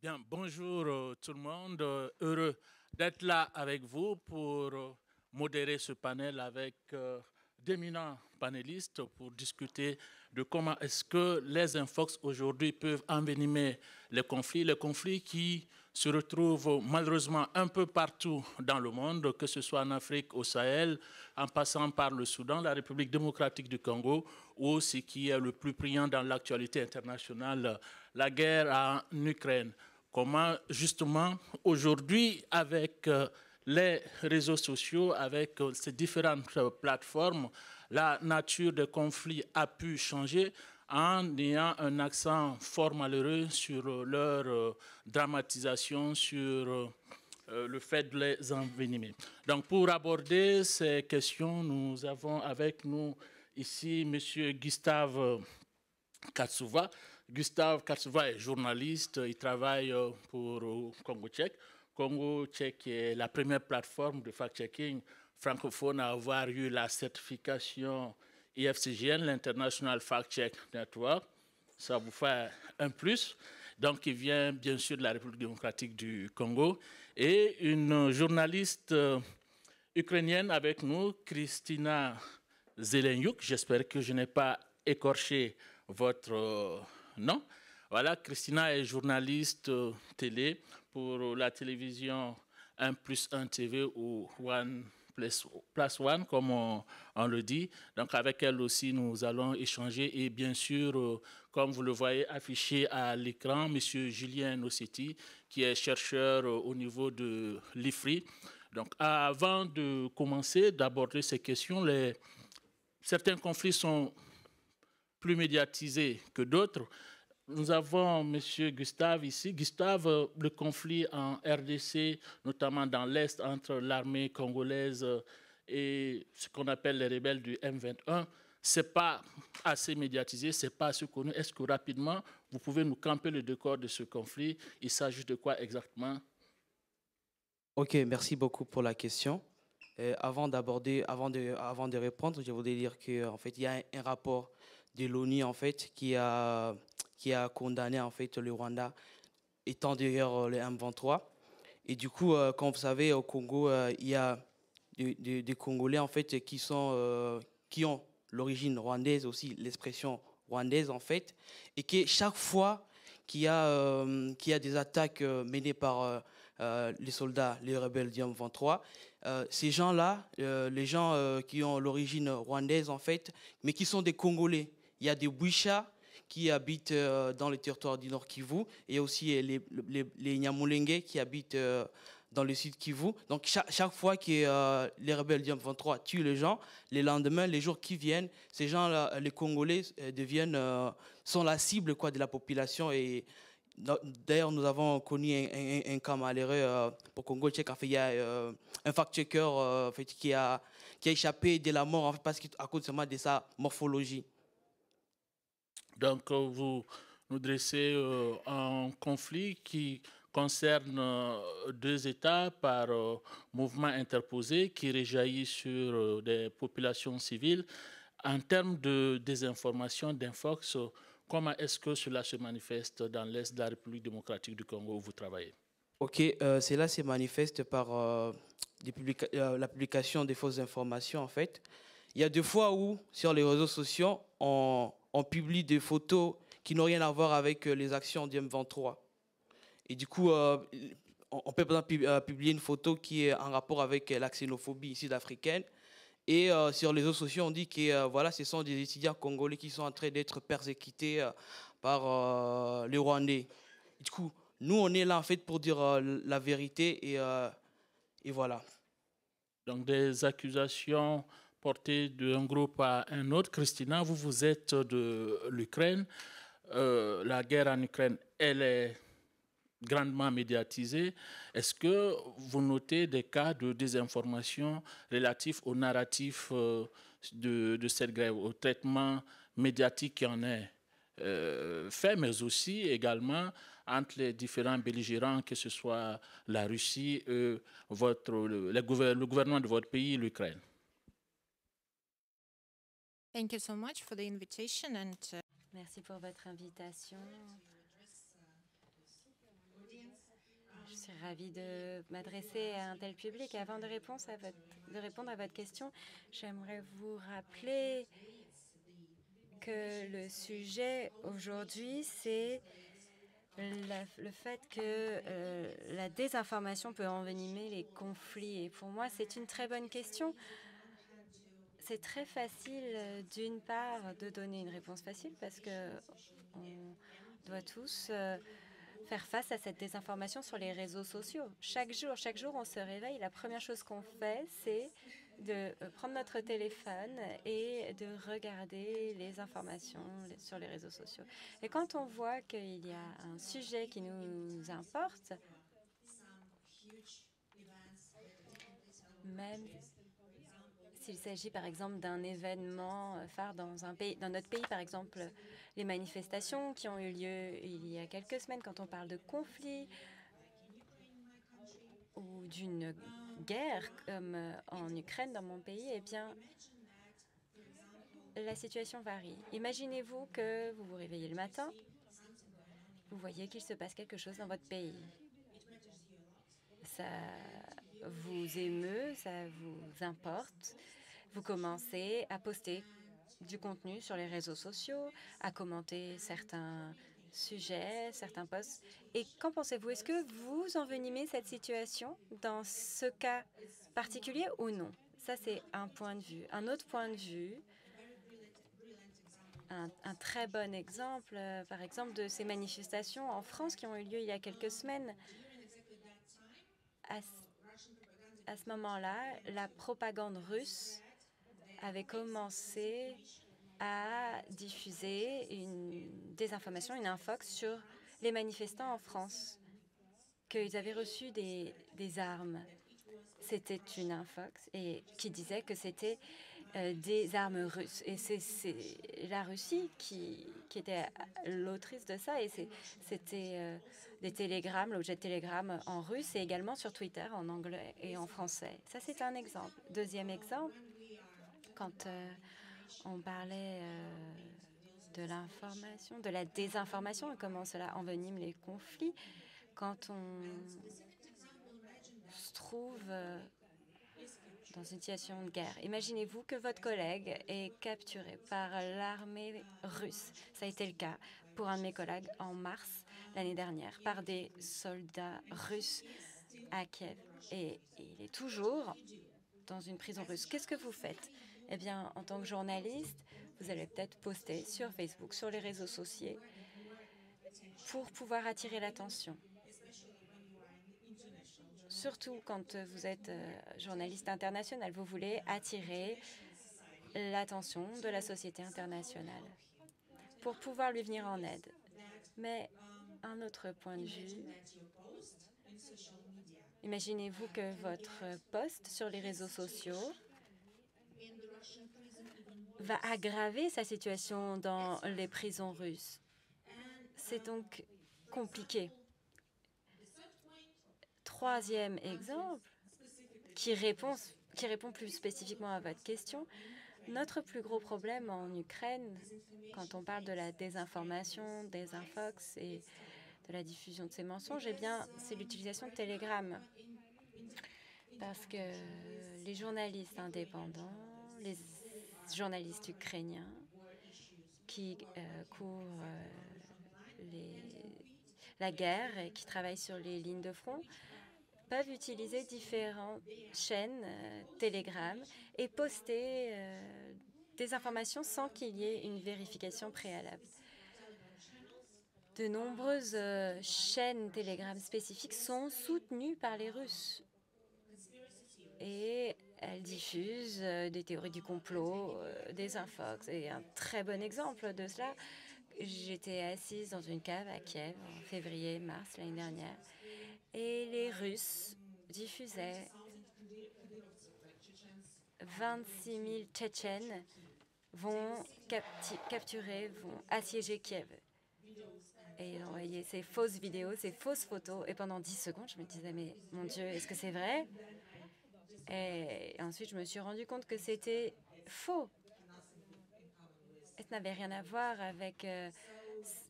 Bien, bonjour tout le monde. Heureux d'être là avec vous pour modérer ce panel avec d'éminents panélistes pour discuter de comment est-ce que les infox aujourd'hui peuvent envenimer les conflits qui se retrouvent malheureusement un peu partout dans le monde, que ce soit en Afrique, au Sahel, en passant par le Soudan, la République démocratique du Congo, ou ce qui est le plus priant dans l'actualité internationale, la guerre en Ukraine. Comment justement aujourd'hui avec les réseaux sociaux, avec ces différentes plateformes, la nature des conflits a pu changer en ayant un accent fort malheureux sur leur dramatisation, sur le fait de les envenimer. Donc pour aborder ces questions, nous avons avec nous ici M. Gustave Katsuva. Gustave Katsuva est journaliste, il travaille pour Congo Tchèque. Congo Tchèque est la première plateforme de fact-checking francophone à avoir eu la certification IFCGN, l'International Fact-Check Network. Ça vous fait un plus. Donc, il vient bien sûr de la République démocratique du Congo. Et une journaliste ukrainienne avec nous, Kristina Zelenyuk. J'espère que je n'ai pas écorché votre nom. Voilà, Kristina est journaliste télé pour la télévision 1+1 TV ou One Plus One, comme on le dit. Donc, avec elle aussi, nous allons échanger. Et bien sûr, comme vous le voyez affiché à l'écran, M. Julien Nossetti, qui est chercheur au niveau de l'IFRI. Donc, avant de commencer, d'aborder ces questions, certains conflits sont plus médiatisés que d'autres. Nous avons M. Gustave ici. Gustave, le conflit en RDC, notamment dans l'Est, entre l'armée congolaise et ce qu'on appelle les rebelles du M21, ce n'est pas assez médiatisé, ce n'est pas assez connu. Est-ce que rapidement, vous pouvez nous camper le décor de ce conflit? Il s'agit de quoi exactement? Ok, merci beaucoup pour la question. Avant de répondre, je voudrais dire qu'en fait, il y a un rapport de l'ONU en fait qui a condamné en fait le Rwanda étant derrière le M23. Et du coup, comme vous savez, au Congo, il y a des Congolais en fait qui ont l'origine rwandaise aussi, l'expression rwandaise en fait, et que chaque fois qu'il y a des attaques menées par les soldats, les rebelles du M23, ces gens-là, les gens qui ont l'origine rwandaise en fait, mais qui sont des Congolais, il y a des Bouicha qui habitent dans le territoire du Nord Kivu, et aussi les Nyamulenge qui habitent dans le sud Kivu. Donc chaque fois que les rebelles du M23 tuent les gens, les lendemains, les jours qui viennent, ces gens-là, les Congolais, sont la cible quoi, de la population. Et d'ailleurs, nous avons connu un cas malheureux au Congo tchèque. En fait, il y a un fact-checker en fait, qui a échappé de la mort en fait, à cause seulement de sa morphologie. Donc, vous nous dressez un conflit qui concerne deux États par mouvement interposé qui réjaillit sur des populations civiles. En termes de désinformation, d'infox, comment est-ce que cela se manifeste dans l'Est de la République démocratique du Congo où vous travaillez? Ok, cela se manifeste par la publication des fausses informations en fait. Il y a des fois où, sur les réseaux sociaux, on publie des photos qui n'ont rien à voir avec les actions du M23. Et du coup, on peut par exemple publier une photo qui est en rapport avec la xénophobie sud-africaine. Et sur les réseaux sociaux, on dit que voilà, ce sont des étudiants congolais qui sont en train d'être persécutés par les Rwandais. Et du coup, nous, on est là en fait pour dire la vérité et voilà. Donc des accusations portées d'un groupe à un autre. Christina, vous êtes de l'Ukraine. La guerre en Ukraine, elle est grandement médiatisée. Est-ce que vous notez des cas de désinformation relatifs au narratif de cette grève, au traitement médiatique qui en est fait, mais aussi également entre les différents belligérants, que ce soit la Russie et le gouvernement de votre pays, l'Ukraine? Thank you so much for the invitation and Merci pour votre invitation. ravie de m'adresser à un tel public. Avant de répondre à votre question, j'aimerais vous rappeler que le sujet aujourd'hui, c'est le fait que la désinformation peut envenimer les conflits. Et pour moi, c'est une très bonne question. C'est très facile, d'une part, de donner une réponse facile parce que on doit tous faire face à cette désinformation sur les réseaux sociaux. Chaque jour, on se réveille. La première chose qu'on fait, c'est de prendre notre téléphone et de regarder les informations sur les réseaux sociaux. Et quand on voit qu'il y a un sujet qui nous importe, même s'il s'agit par exemple d'un événement phare dans notre pays, par exemple les manifestations qui ont eu lieu il y a quelques semaines, quand on parle de conflits ou d'une guerre comme en Ukraine, dans mon pays, eh bien, la situation varie. Imaginez-vous que vous vous réveillez le matin, vous voyez qu'il se passe quelque chose dans votre pays. Ça vous émeut, ça vous importe. Vous commencez à poster du contenu sur les réseaux sociaux, à commenter certains sujets, certains posts. Et qu'en pensez-vous? Est-ce que vous envenimez cette situation dans ce cas particulier ou non? Ça, c'est un point de vue. Un autre point de vue, un très bon exemple, par exemple, de ces manifestations en France qui ont eu lieu il y a quelques semaines. À ce moment-là, la propagande russe avait commencé à diffuser une désinformation, une infox sur les manifestants en France, qu'ils avaient reçu des armes. C'était une infox et qui disait que c'était des armes russes. Et c'est la Russie qui était l'autrice de ça. Et c'était des télégrammes, l'objet de télégrammes en russe et également sur Twitter en anglais et en français. Ça, c'est un exemple. Deuxième exemple, quand on parlait de l'information, de la désinformation et comment cela envenime les conflits, quand on se trouve dans une situation de guerre. Imaginez-vous que votre collègue est capturé par l'armée russe. Ça a été le cas pour un de mes collègues en mars l'année dernière par des soldats russes à Kiev. Et il est toujours dans une prison russe. Qu'est-ce que vous faites? Eh bien, en tant que journaliste, vous allez peut-être poster sur Facebook, sur les réseaux sociaux, pour pouvoir attirer l'attention. Surtout quand vous êtes journaliste international, vous voulez attirer l'attention de la société internationale pour pouvoir lui venir en aide. Mais un autre point de vue, imaginez-vous que votre post sur les réseaux sociaux va aggraver sa situation dans les prisons russes. C'est donc compliqué. Troisième exemple, qui répond plus spécifiquement à votre question, notre plus gros problème en Ukraine, quand on parle de la désinformation, des infox et de la diffusion de ces mensonges, eh bien, c'est l'utilisation de Telegram. Parce que les journalistes indépendants, les journalistes ukrainiens qui couvrent la guerre et qui travaillent sur les lignes de front peuvent utiliser différentes chaînes Telegram et poster des informations sans qu'il y ait une vérification préalable. De nombreuses chaînes Telegram spécifiques sont soutenues par les Russes et elles diffusent des théories du complot, des infox. Et un très bon exemple de cela, j'étais assise dans une cave à Kiev en février-mars l'année dernière et les Russes diffusaient 26 000 Tchétchènes vont capturer, vont assiéger Kiev. Et ils envoyaient ces fausses vidéos, ces fausses photos. Et pendant 10 secondes, je me disais, mais mon Dieu, est-ce que c'est vrai? Et ensuite, je me suis rendu compte que c'était faux. Et ça n'avait rien à voir avec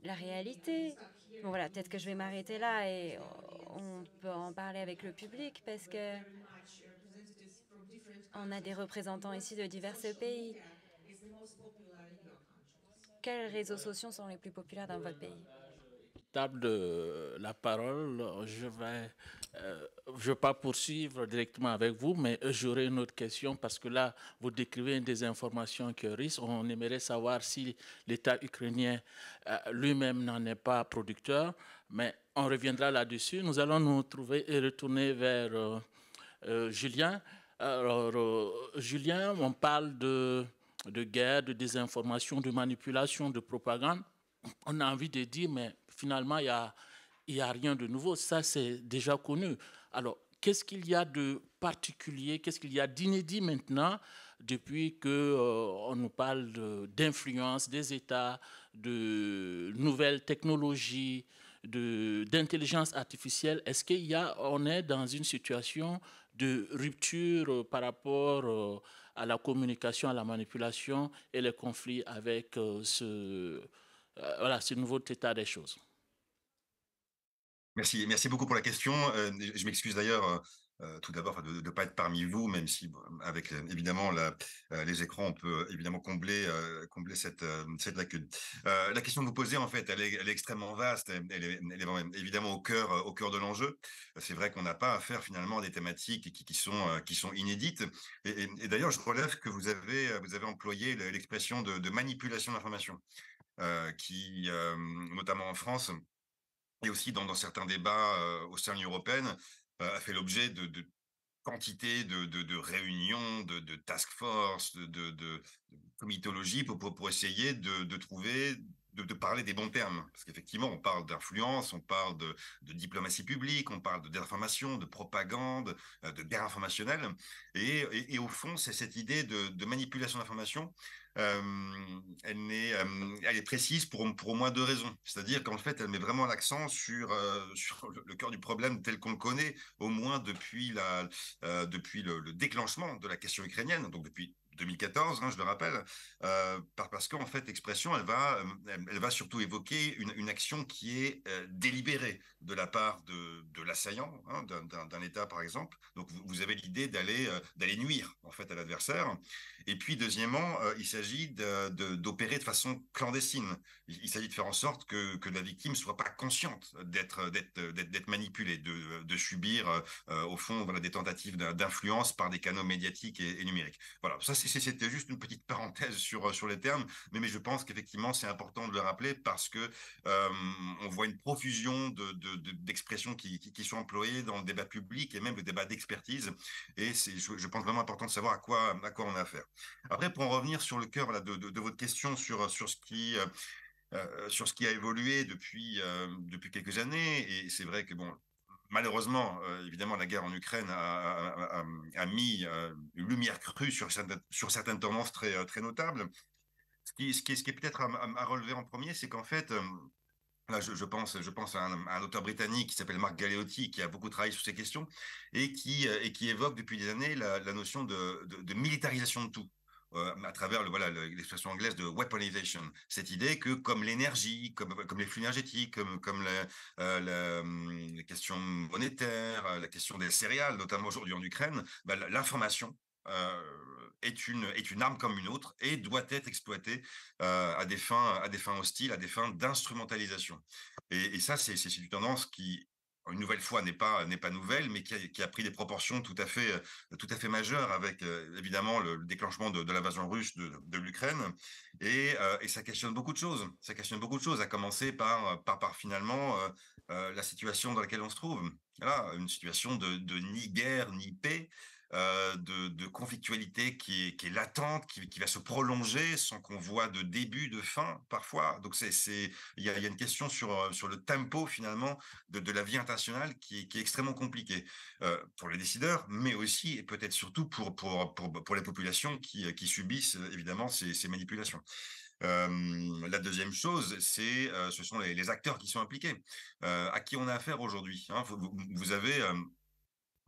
la réalité. Bon, voilà, peut-être que je vais m'arrêter là et on peut en parler avec le public parce que on a des représentants ici de divers pays. Quels réseaux sociaux sont les plus populaires dans votre pays? Table de la parole, je vais pas poursuivre directement avec vous, mais j'aurais une autre question parce que là, vous décrivez des informations qui risquent. On aimerait savoir si l'État ukrainien lui-même n'en est pas producteur, mais on reviendra là-dessus. Nous allons nous trouver et retourner vers Julien. Alors, Julien, on parle de guerre, de désinformation, de manipulation, de propagande. On a envie de dire, mais finalement, il y a rien de nouveau. Ça, c'est déjà connu. Alors, qu'est-ce qu'il y a de particulier, qu'est-ce qu'il y a d'inédit maintenant depuis qu'on nous parle d'influence des États, de nouvelles technologies, d'intelligence artificielle? Est-ce on est dans une situation de rupture par rapport à la communication, à la manipulation et les conflits avec voilà, ce nouveau état des choses? Merci beaucoup pour la question. Je m'excuse d'ailleurs, tout d'abord, de ne pas être parmi vous, même si bon, avec, évidemment les écrans, on peut évidemment combler cette lacune. La question que vous posez, en fait, elle est extrêmement vaste. Elle est vraiment évidemment au cœur de l'enjeu. C'est vrai qu'on n'a pas affaire finalement à des thématiques qui sont inédites et d'ailleurs, je relève que vous avez employé l'expression de manipulation de l'information, qui, notamment en France et aussi dans certains débats, au sein de l'Union européenne, a fait l'objet de quantité de réunions, de task force, de comitologie pour essayer de trouver de parler des bons termes. Parce qu'effectivement, on parle d'influence, on parle de diplomatie publique, on parle de désinformation, de propagande, de guerre informationnelle et au fond, c'est cette idée de manipulation d'information, elle est précise pour au moins 2 raisons. C'est-à-dire qu'en fait, elle met vraiment l'accent sur le cœur du problème tel qu'on le connaît, au moins depuis le déclenchement de la question ukrainienne, donc depuis 2014, hein, je le rappelle, parce qu'en fait, l'expression, elle va surtout évoquer une action qui est délibérée de la part de l'assaillant, hein, d'un État, par exemple. Donc, vous avez l'idée d'aller nuire, en fait, à l'adversaire. Et puis, deuxièmement, il s'agit d'opérer de façon clandestine. Il s'agit de faire en sorte que la victime soit pas consciente d'être manipulée, de subir au fond, voilà, des tentatives d'influence par des canaux médiatiques et numériques. Voilà, ça c'était juste une petite parenthèse sur les termes, mais je pense qu'effectivement c'est important de le rappeler parce que on voit une profusion d'expressions qui sont employées dans le débat public et même le débat d'expertise, et je pense vraiment important de savoir à quoi on a affaire. Après, pour en revenir sur le cœur, voilà, de votre question sur ce qui a évolué depuis quelques années, et c'est vrai que bon, malheureusement, évidemment, la guerre en Ukraine a mis une lumière crue sur certaines tendances très notables. Ce qui est peut-être à relever en premier, c'est qu'en fait, là, je pense à un auteur britannique qui s'appelle Mark Galeotti, qui a beaucoup travaillé sur ces questions et qui évoque depuis des années la notion de militarisation de tout. À travers voilà, l'expression anglaise de weaponization, cette idée que comme l'énergie, comme les flux énergétiques, comme les questions monétaires, la question des céréales, notamment aujourd'hui en Ukraine, bah, l'information est une arme comme une autre et doit être exploitée à des fins hostiles, à des fins d'instrumentalisation. Et ça, c'est une tendance qui, une nouvelle fois, n'est pas nouvelle, mais qui a pris des proportions tout à fait majeures avec évidemment le déclenchement de l'invasion russe de l'Ukraine. Et ça questionne beaucoup de choses. Ça questionne beaucoup de choses, à commencer par finalement la situation dans laquelle on se trouve. Voilà, une situation de ni guerre ni paix, de conflictualité qui est latente, qui va se prolonger sans qu'on voit de début, de fin parfois. Donc il y a une question sur le tempo finalement de la vie internationale qui est extrêmement compliquée pour les décideurs, mais aussi et peut-être surtout pour les populations qui subissent évidemment ces manipulations. La deuxième chose, ce sont les acteurs qui sont impliqués, à qui on a affaire aujourd'hui, hein. Vous avez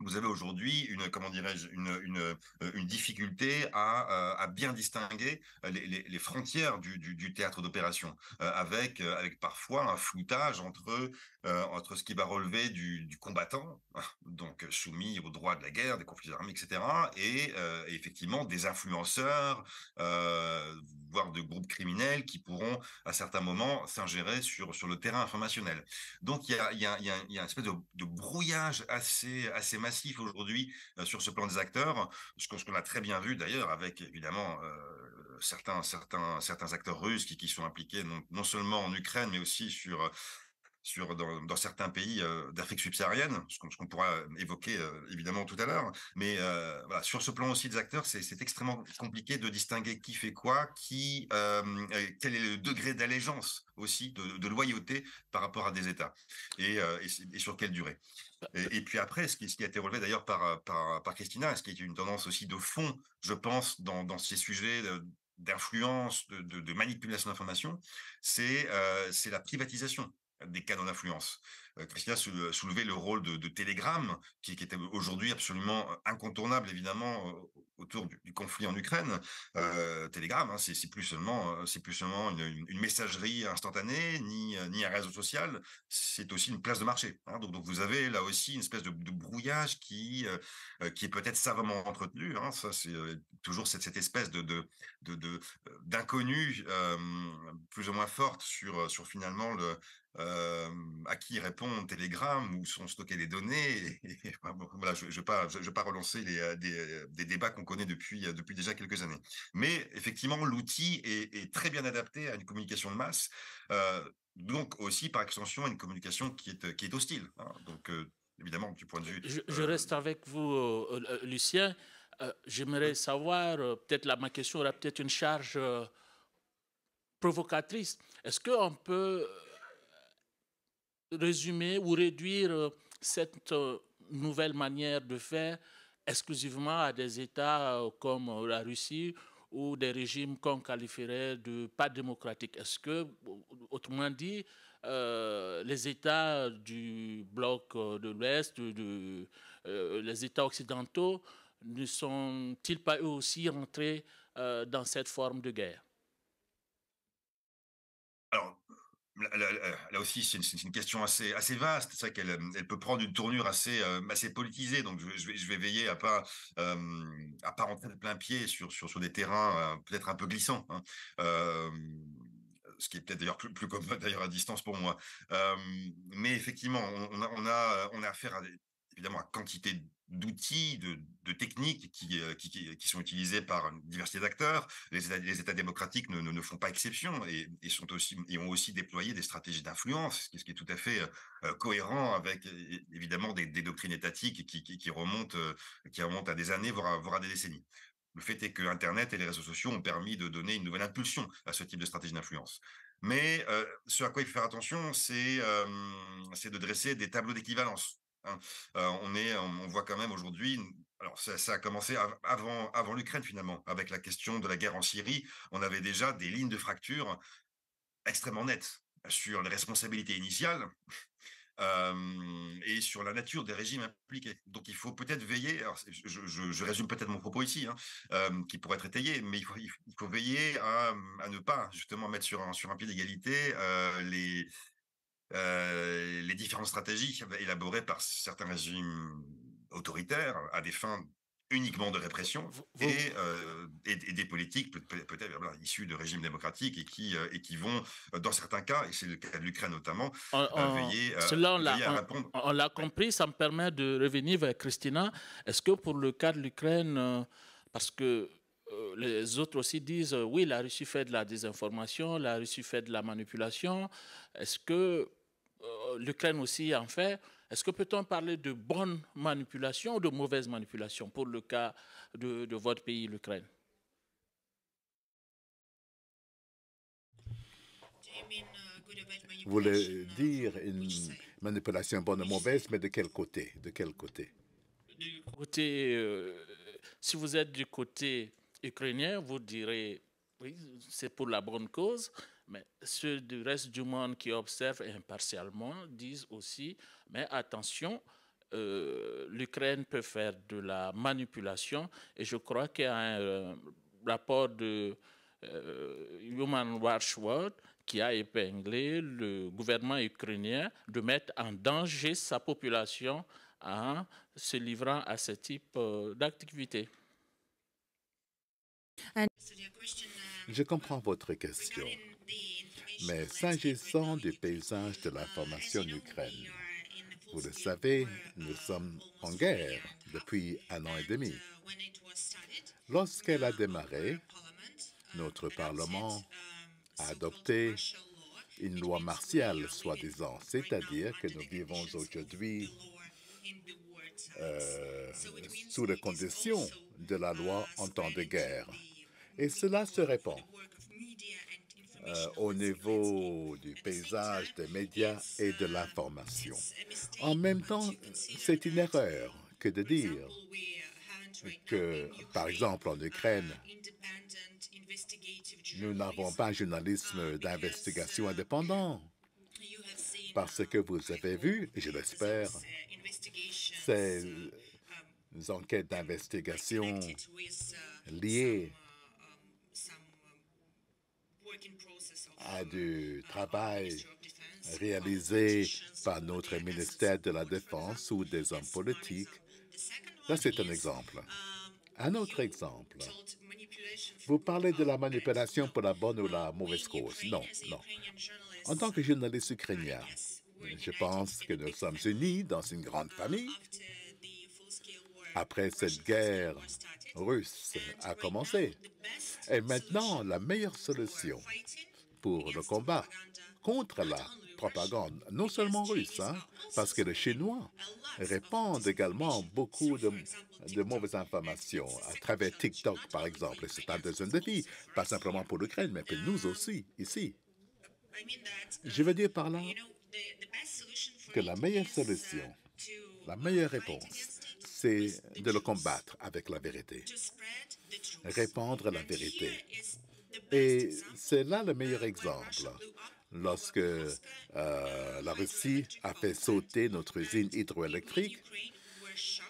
vous avez aujourd'hui comment dirais-je, une difficulté à bien distinguer les frontières du théâtre d'opération, avec parfois un floutage entre ce qui va relever du combattant, donc soumis aux droits de la guerre, des conflits armés, etc., et effectivement des influenceurs, voire de groupes criminels qui pourront à certains moments s'ingérer sur le terrain informationnel. Donc il y a une espèce de brouillage assez massif aujourd'hui sur ce plan des acteurs, ce qu'on a très bien vu d'ailleurs avec évidemment certains acteurs russes qui sont impliqués non seulement en Ukraine mais aussi dans certains pays d'Afrique subsaharienne, ce qu'on pourra évoquer évidemment tout à l'heure. Mais voilà, sur ce plan aussi des acteurs, c'est extrêmement compliqué de distinguer qui fait quoi, quel est le degré d'allégeance aussi, de loyauté par rapport à des États, et sur quelle durée. Et puis après, ce qui a été relevé d'ailleurs par Christina, ce qui est une tendance aussi de fond, je pense, dans ces sujets d'influence, de manipulation d'information, c'est la privatisation des canaux d'influence. Christina soulevait le rôle de Telegram, qui était aujourd'hui absolument incontournable, évidemment, autour du conflit en Ukraine. Telegram, hein, c'est plus seulement une messagerie instantanée, ni un réseau social, c'est aussi une place de marché. Hein. Donc vous avez là aussi une espèce de brouillage qui est peut-être savamment entretenu. Hein. Ça, c'est toujours cette espèce d'inconnu plus ou moins forte sur finalement à qui répond Telegram, où sont stockées les données. Voilà, je ne vais pas relancer des débats qu'on connaît depuis déjà quelques années. Mais effectivement, l'outil est très bien adapté à une communication de masse, donc aussi par extension à une communication qui est hostile. Hein. Donc évidemment, du point de vue... Je reste avec vous, Lucien. J'aimerais savoir, peut-être ma question aura peut-être une charge provocatrice. Est-ce qu'on peut résumer ou réduire cette nouvelle manière de faire exclusivement à des États comme la Russie ou des régimes qu'on qualifierait de pas démocratiques? Est-ce que, autrement dit, les États du bloc de l'Ouest, les États occidentaux, ne sont-ils pas eux aussi rentrés dans cette forme de guerre? Alors, là aussi, c'est une question assez vaste. C'est vrai qu'elle peut prendre une tournure assez politisée. Donc, je vais veiller à pas rentrer de plein pied sur des terrains peut-être un peu glissants. Hein. Ce qui est peut-être d'ailleurs plus commode d'ailleurs à distance pour moi. Mais effectivement, on a affaire évidemment à quantité d'outils, de techniques qui sont utilisées par une diversité d'acteurs. Les États démocratiques ne font pas exception et ont aussi déployé des stratégies d'influence, ce qui est tout à fait cohérent avec évidemment des doctrines étatiques qui remontent à des années, voire à des décennies. Le fait est que Internet et les réseaux sociaux ont permis de donner une nouvelle impulsion à ce type de stratégie d'influence. Mais ce à quoi il faut faire attention, c'est de dresser des tableaux d'équivalence. Hein. On voit quand même aujourd'hui, alors ça a commencé avant l'Ukraine finalement, avec la question de la guerre en Syrie, on avait déjà des lignes de fracture extrêmement nettes sur les responsabilités initiales et sur la nature des régimes impliqués. Donc il faut peut-être veiller, alors je résume peut-être mon propos ici, hein, qui pourrait être étayé, mais il faut veiller à ne pas justement mettre sur un pied d'égalité les différentes stratégies élaborées par certains régimes autoritaires à des fins uniquement de répression et des politiques peut-être voilà, issues de régimes démocratiques et qui vont, dans certains cas, et c'est le cas de l'Ukraine notamment, veiller à répondre. On l'a compris, ça me permet de revenir vers Christina. Est-ce que pour le cas de l'Ukraine, parce que les autres aussi disent oui, la Russie fait de la désinformation, la Russie fait de la manipulation. Est-ce que l'Ukraine aussi en fait? Est-ce que peut-on parler de bonne manipulation ou de mauvaise manipulation pour le cas de votre pays, l'Ukraine? Vous voulez dire une manipulation bonne ou mauvaise, mais de quel côté? De quel côté? Si vous êtes du côté ukrainien, vous direz oui, c'est pour la bonne cause, mais ceux du reste du monde qui observent impartialement disent aussi, mais attention, l'Ukraine peut faire de la manipulation. Et je crois qu'il y a un rapport de Human Rights Watch qui a épinglé le gouvernement ukrainien de mettre en danger sa population en se livrant à ce type d'activité. Je comprends votre question, mais s'agissant du paysage de l'information en Ukraine, vous le savez, nous sommes en guerre depuis 1 an et demi. Lorsqu'elle a démarré, notre Parlement a adopté une loi martiale, soi-disant, c'est-à-dire que nous vivons aujourd'hui sous les conditions de la loi en temps de guerre. Et cela se répand au niveau du paysage des médias et de l'information. En même temps, c'est une erreur que de dire que, par exemple, en Ukraine, nous n'avons pas un journalisme d'investigation indépendant. Parce que vous avez vu, et je l'espère, ces enquêtes d'investigation liées à du travail réalisé par notre ministère de la Défense ou des hommes politiques. Là, c'est un exemple. Un autre exemple. Vous parlez de la manipulation pour la bonne ou la mauvaise cause. Non, non. En tant que journaliste ukrainien, je pense que nous sommes unis dans une grande famille. Après cette guerre russe a commencé. Et maintenant, la meilleure solution pour le combat contre la propagande, non seulement russe, parce que les Chinois répandent également beaucoup de mauvaises informations à travers TikTok, par exemple. C'est un deuxième défi, pas simplement pour l'Ukraine, mais pour nous aussi, ici. Je veux dire par là que la meilleure solution, la meilleure réponse, c'est de le combattre avec la vérité, répandre la vérité. Et c'est là le meilleur exemple. Lorsque la Russie a fait sauter notre usine hydroélectrique,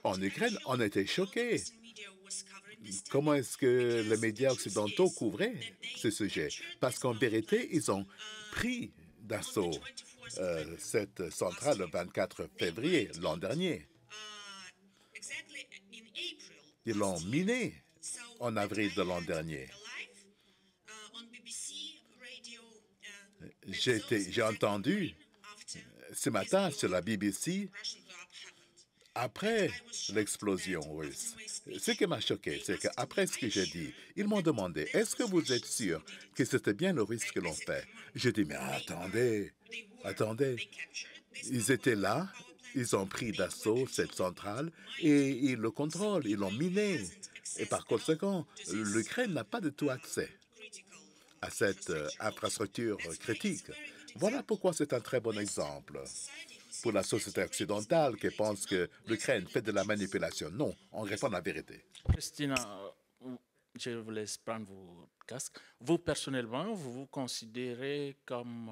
en Ukraine, on était choqués. Comment est-ce que les médias occidentaux couvraient ce sujet? Parce qu'en vérité, ils ont pris d'assaut cette centrale le 24 février l'an dernier. Ils l'ont minée en avril de l'an dernier. J'ai entendu ce matin sur la BBC, après l'explosion russe, ce qui m'a choqué, c'est qu'après ce que j'ai dit, ils m'ont demandé, est-ce que vous êtes sûr que c'était bien le Russe que l'on fait? J'ai dit, mais attendez, ils étaient là, ils ont pris d'assaut cette centrale et ils le contrôlent, ils l'ont miné. Et par conséquent, l'Ukraine n'a pas de tout accès à cette infrastructure critique. Voilà pourquoi c'est un très bon exemple pour la société occidentale qui pense que l'Ukraine fait de la manipulation. Non, on répond la vérité. Christina, je vous laisse prendre vos casques. Vous, personnellement, vous vous considérez comme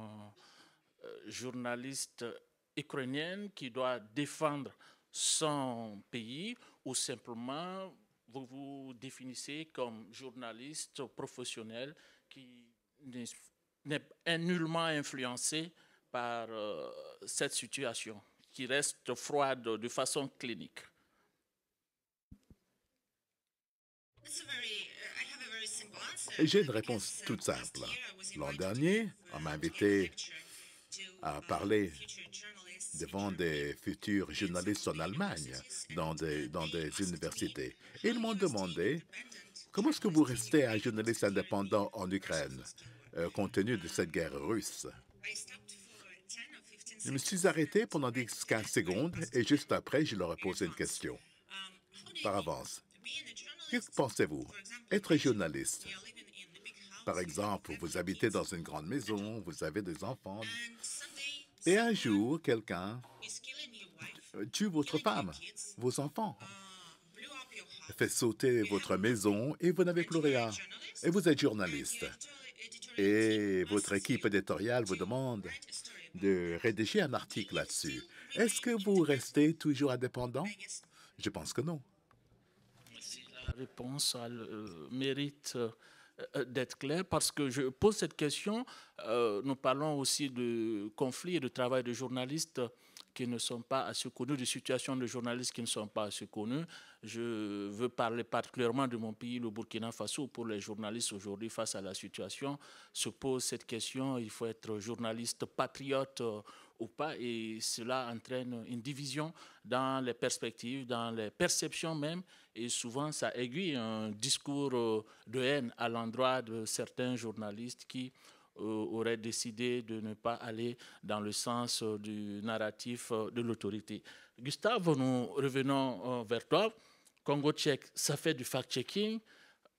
journaliste ukrainienne qui doit défendre son pays ou simplement vous vous définissez comme journaliste professionnel qui n'est nullement influencé par cette situation, qui reste froide de façon clinique? J'ai une réponse toute simple. L'an dernier, on m'a invité à parler devant des futurs journalistes en Allemagne, dans des universités. Et ils m'ont demandé, comment est-ce que vous restez un journaliste indépendant en Ukraine, compte tenu de cette guerre russe? Je me suis arrêté pendant 10-15 secondes et juste après, je leur ai posé une question. Par avance, que pensez-vous? Être journaliste, par exemple, vous habitez dans une grande maison, vous avez des enfants, et un jour, quelqu'un tue votre femme, vos enfants, fait sauter votre maison et vous n'avez plus rien. Et vous êtes journaliste. Et votre équipe éditoriale vous demande, de rédiger un article là-dessus. Est-ce que vous restez toujours indépendant? Je pense que non. La réponse mérite d'être claire parce que je pose cette question. Nous parlons aussi de conflits et de travail de journalistes qui ne sont pas assez connus, de situations de journalistes qui ne sont pas assez connues. Je veux parler particulièrement de mon pays, le Burkina Faso. Pour les journalistes aujourd'hui, face à la situation, se pose cette question, il faut être journaliste patriote ou pas, et cela entraîne une division dans les perspectives, dans les perceptions même, et souvent ça aiguille un discours de haine à l'endroit de certains journalistes qui aurait décidé de ne pas aller dans le sens du narratif de l'autorité. Gustave, nous revenons vers toi. Congo tchèque, ça fait du fact-checking,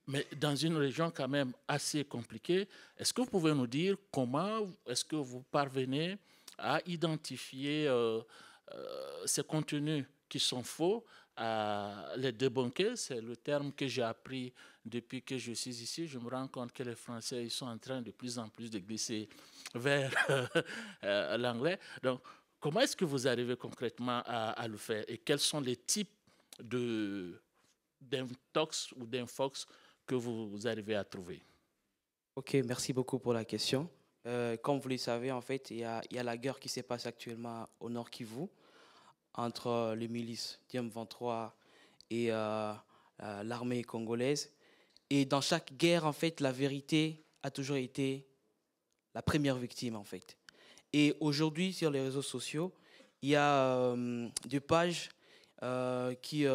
mais dans une région quand même assez compliquée. Est-ce que vous pouvez nous dire comment est-ce que vous parvenez à identifier ces contenus qui sont faux, à les débunker? C'est le terme que j'ai appris depuis que je suis ici. Je me rends compte que les Français ils sont en train de plus en plus de glisser vers l'anglais. Donc, comment est-ce que vous arrivez concrètement à le faire et quels sont les types d'intox ou d'infox que vous arrivez à trouver? Ok, merci beaucoup pour la question. Comme vous le savez, en fait, il y a la guerre qui se passe actuellement au Nord Kivu entre les milices DM23 et l'armée congolaise. Et dans chaque guerre, en fait, la vérité a toujours été la première victime, en fait. Et aujourd'hui, sur les réseaux sociaux, il y a des pages qui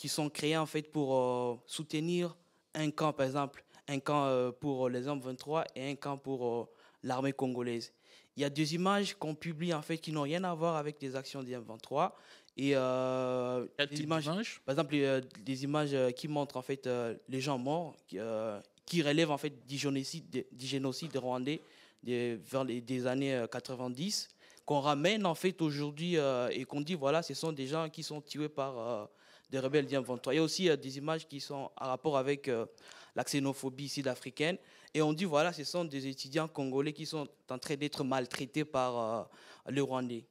sont créées, en fait, pour soutenir un camp, par exemple, un camp pour les hommes 23 et un camp pour l'armée congolaise. Il y a des images qu'on publie, en fait, qui n'ont rien à voir avec les actions des M23. Et des images, par exemple, des images qui montrent en fait les gens morts, qui relèvent en fait du génocide rwandais vers des années 90, qu'on ramène en fait aujourd'hui et qu'on dit voilà, ce sont des gens qui sont tués par des rebelles du M23. Il y a aussi des images qui sont en rapport avec la xénophobie sud-africaine. Et on dit voilà, ce sont des étudiants congolais qui sont en train d'être maltraités par les Rwandais.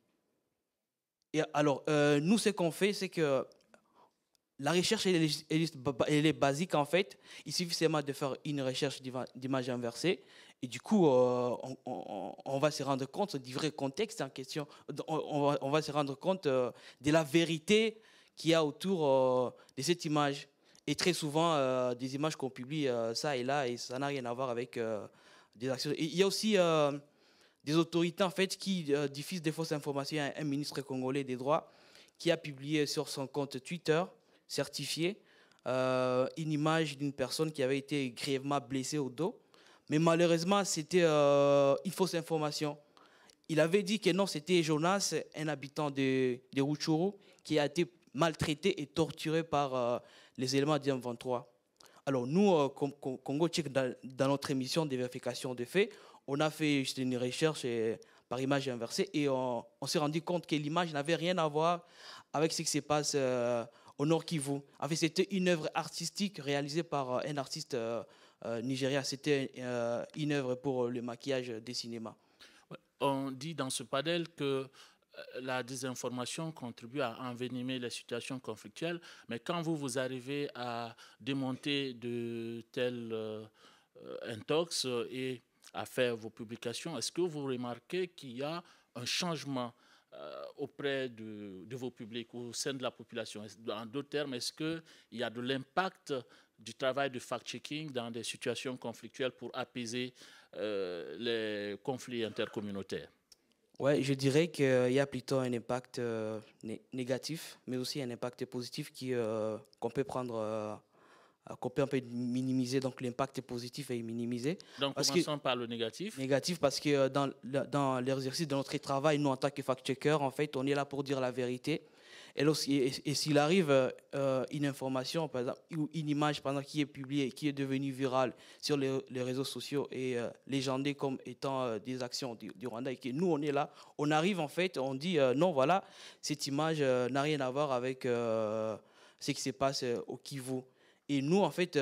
Et alors, nous, ce qu'on fait, c'est que la recherche, elle est basique, en fait. Il suffit seulement de faire une recherche d'image inversée. Et du coup, on va se rendre compte du vrai contexte en question. On va se rendre compte de la vérité qu'il y a autour de cette image. Et très souvent, des images qu'on publie ça et là, et ça n'a rien à voir avec des actions. Et il y a aussi des autorités en fait qui diffusent des fausses informations. Il y a un ministre congolais des droits qui a publié sur son compte Twitter certifié une image d'une personne qui avait été grièvement blessée au dos. Mais malheureusement, c'était une fausse information. Il avait dit que non, c'était Jonas, un habitant de Rutshuru, qui a été maltraité et torturé par les éléments du M23. Alors nous, Congo Tchèque, dans notre émission de vérification de faits, on a fait une recherche par image inversée et on s'est rendu compte que l'image n'avait rien à voir avec ce qui se passe au Nord Kivu. En fait, c'était une œuvre artistique réalisée par un artiste nigérien. C'était une œuvre pour le maquillage des cinémas. On dit dans ce panel que la désinformation contribue à envenimer les situations conflictuelles, mais quand vous arrivez à démonter de tels intox et à faire vos publications, est-ce que vous remarquez qu'il y a un changement auprès de vos publics, au sein de la population? En d'autres termes, est-ce qu'il y a de l'impact du travail de fact-checking dans des situations conflictuelles pour apaiser les conflits intercommunautaires? Oui, je dirais qu'il y a plutôt un impact négatif, mais aussi un impact positif qu'on peut prendre, qu'on peut un peu minimiser. Donc l'impact positif est minimisé. Donc commençons par le négatif. Négatif parce que dans l'exercice de notre travail, nous en tant que fact-checker, en fait, on est là pour dire la vérité. Et s'il arrive une information, par exemple, ou une image par exemple, qui est publiée, qui est devenue virale sur les réseaux sociaux et légendée comme étant des actions du Rwanda, et que nous, on est là, on arrive en fait, on dit non, voilà, cette image n'a rien à voir avec ce qui se passe au Kivu. Et nous, en fait,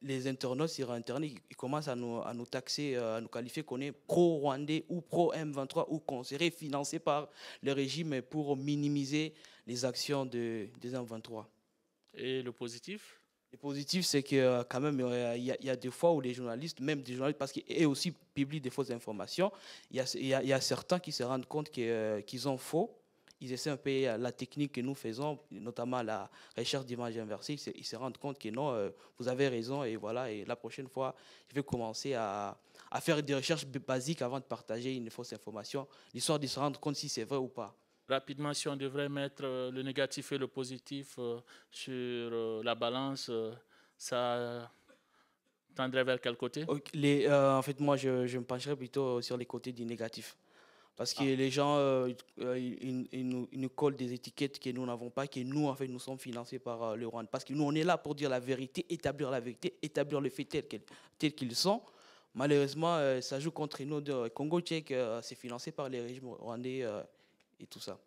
les internautes sur Internet, ils commencent à nous taxer, à nous qualifier qu'on est pro-rwandais ou pro-M23 ou qu'on serait financé par le régime pour minimiser les actions des M23. Et le positif? Le positif, c'est que quand même, il y a des fois où les journalistes, même des journalistes, parce qu'ils aussi publient des fausses informations, il y a certains qui se rendent compte qu'ils ont faux. Ils essaient un peu la technique que nous faisons, notamment la recherche d'images inversées. Ils se rendent compte que non, vous avez raison, et voilà. Et la prochaine fois, je vais commencer à faire des recherches basiques avant de partager une fausse information, l'histoire de se rendre compte si c'est vrai ou pas. Rapidement, si on devrait mettre le négatif et le positif sur la balance, ça tendrait vers quel côté? En fait, moi, je me pencherais plutôt sur les côtés du négatif. Parce que les gens, ils nous collent des étiquettes que nous n'avons pas, que nous, en fait, nous sommes financés par le Rwanda. Parce que nous, on est là pour dire la vérité, établir les faits tels qu'ils sont. Malheureusement, ça joue contre nous. Congo tchèque, c'est financé par les régimes rwandais et tout ça.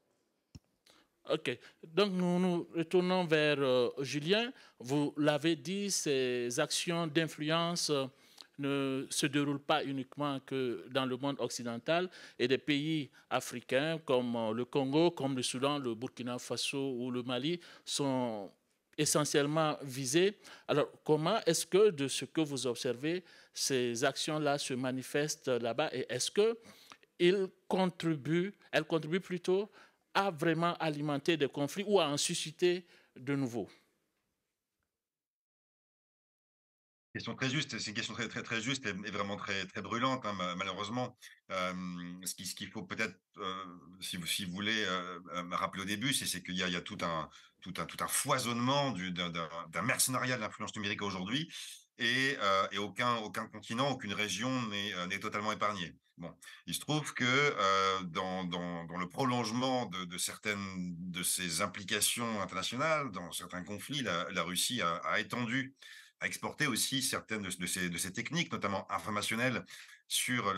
OK. Donc, nous nous retournons vers Julien. Vous l'avez dit, ces actions d'influence ne se déroulent pas uniquement que dans le monde occidental, et des pays africains comme le Congo, comme le Soudan, le Burkina Faso ou le Mali sont essentiellement visés. Alors, comment est-ce que, de ce que vous observez, ces actions-là se manifestent là-bas, et est-ce qu'elles contribuent plutôt à vraiment alimenter des conflits ou à en susciter de nouveaux? Question très juste, c'est une question très juste et vraiment très brûlante, hein, malheureusement. Ce qu'il faut peut-être, si vous voulez, me rappeler au début, c'est qu'il y a tout un foisonnement d'un mercenariat de l'influence numérique aujourd'hui, et aucun continent, aucune région n'est totalement épargné. Bon, il se trouve que dans le prolongement de certaines de ces implications internationales, dans certains conflits, la Russie a étendu, à exporter aussi certaines de ces techniques, notamment informationnelles, sur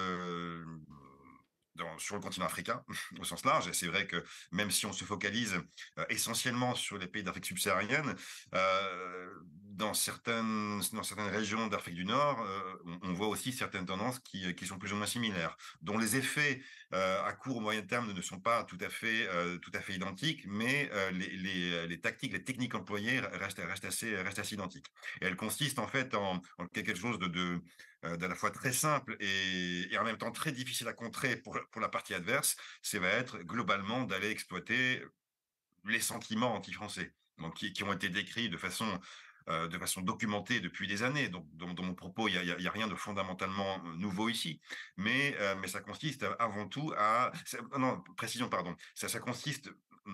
sur le continent africain, au sens large. Et c'est vrai que même si on se focalise essentiellement sur les pays d'Afrique subsaharienne, dans certaines régions d'Afrique du Nord, on voit aussi certaines tendances qui sont plus ou moins similaires, dont les effets à court ou moyen terme ne sont pas tout à fait identiques, mais les tactiques, les techniques employées restent assez identiques. Et elles consistent en fait en quelque chose d'à la fois très simple et en même temps très difficile à contrer pour la partie adverse. Ça va être globalement d'aller exploiter les sentiments anti-français, donc qui ont été décrits de façon documentée depuis des années. Donc, dans mon propos, il y a rien de fondamentalement nouveau ici, mais ça consiste avant tout non, précision, pardon. Ça consiste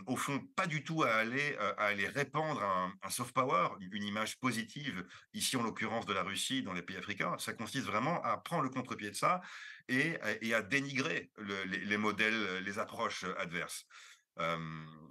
au fond pas du tout à aller répandre un soft power, une image positive, ici en l'occurrence de la Russie dans les pays africains. Ça consiste vraiment à prendre le contre-pied de ça et à dénigrer les modèles, les approches adverses.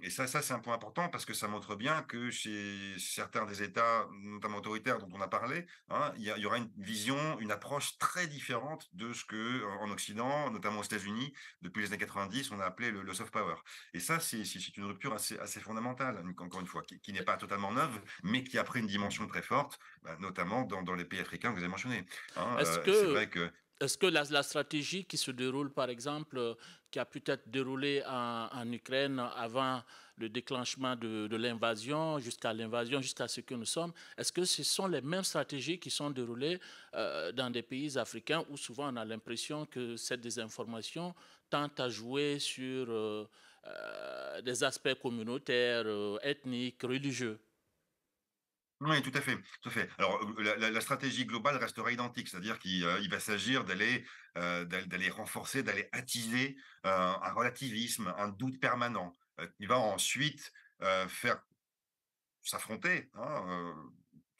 Et ça, c'est un point important parce que ça montre bien que chez certains des États, notamment autoritaires dont on a parlé, hein, il y aura une vision, une approche très différente de ce que, en Occident, notamment aux États-Unis, depuis les années 90, on a appelé le soft power. Et ça, c'est une rupture assez fondamentale, encore une fois, qui n'est pas totalement neuve, mais qui a pris une dimension très forte, notamment dans les pays africains que vous avez mentionnés, hein. C'est vrai que Est-ce que la stratégie qui se déroule, par exemple, qui a peut-être déroulé en Ukraine avant le déclenchement de l'invasion, jusqu'à ce que nous sommes, est-ce que ce sont les mêmes stratégies qui sont déroulées dans des pays africains où souvent on a l'impression que cette désinformation tente à jouer sur des aspects communautaires, ethniques, religieux? Oui, tout à fait, tout à fait. Alors, la stratégie globale restera identique, c'est-à-dire qu'il va s'agir d'aller renforcer, d'aller attiser, un relativisme, un doute permanent, qui va ensuite, faire s'affronter, hein,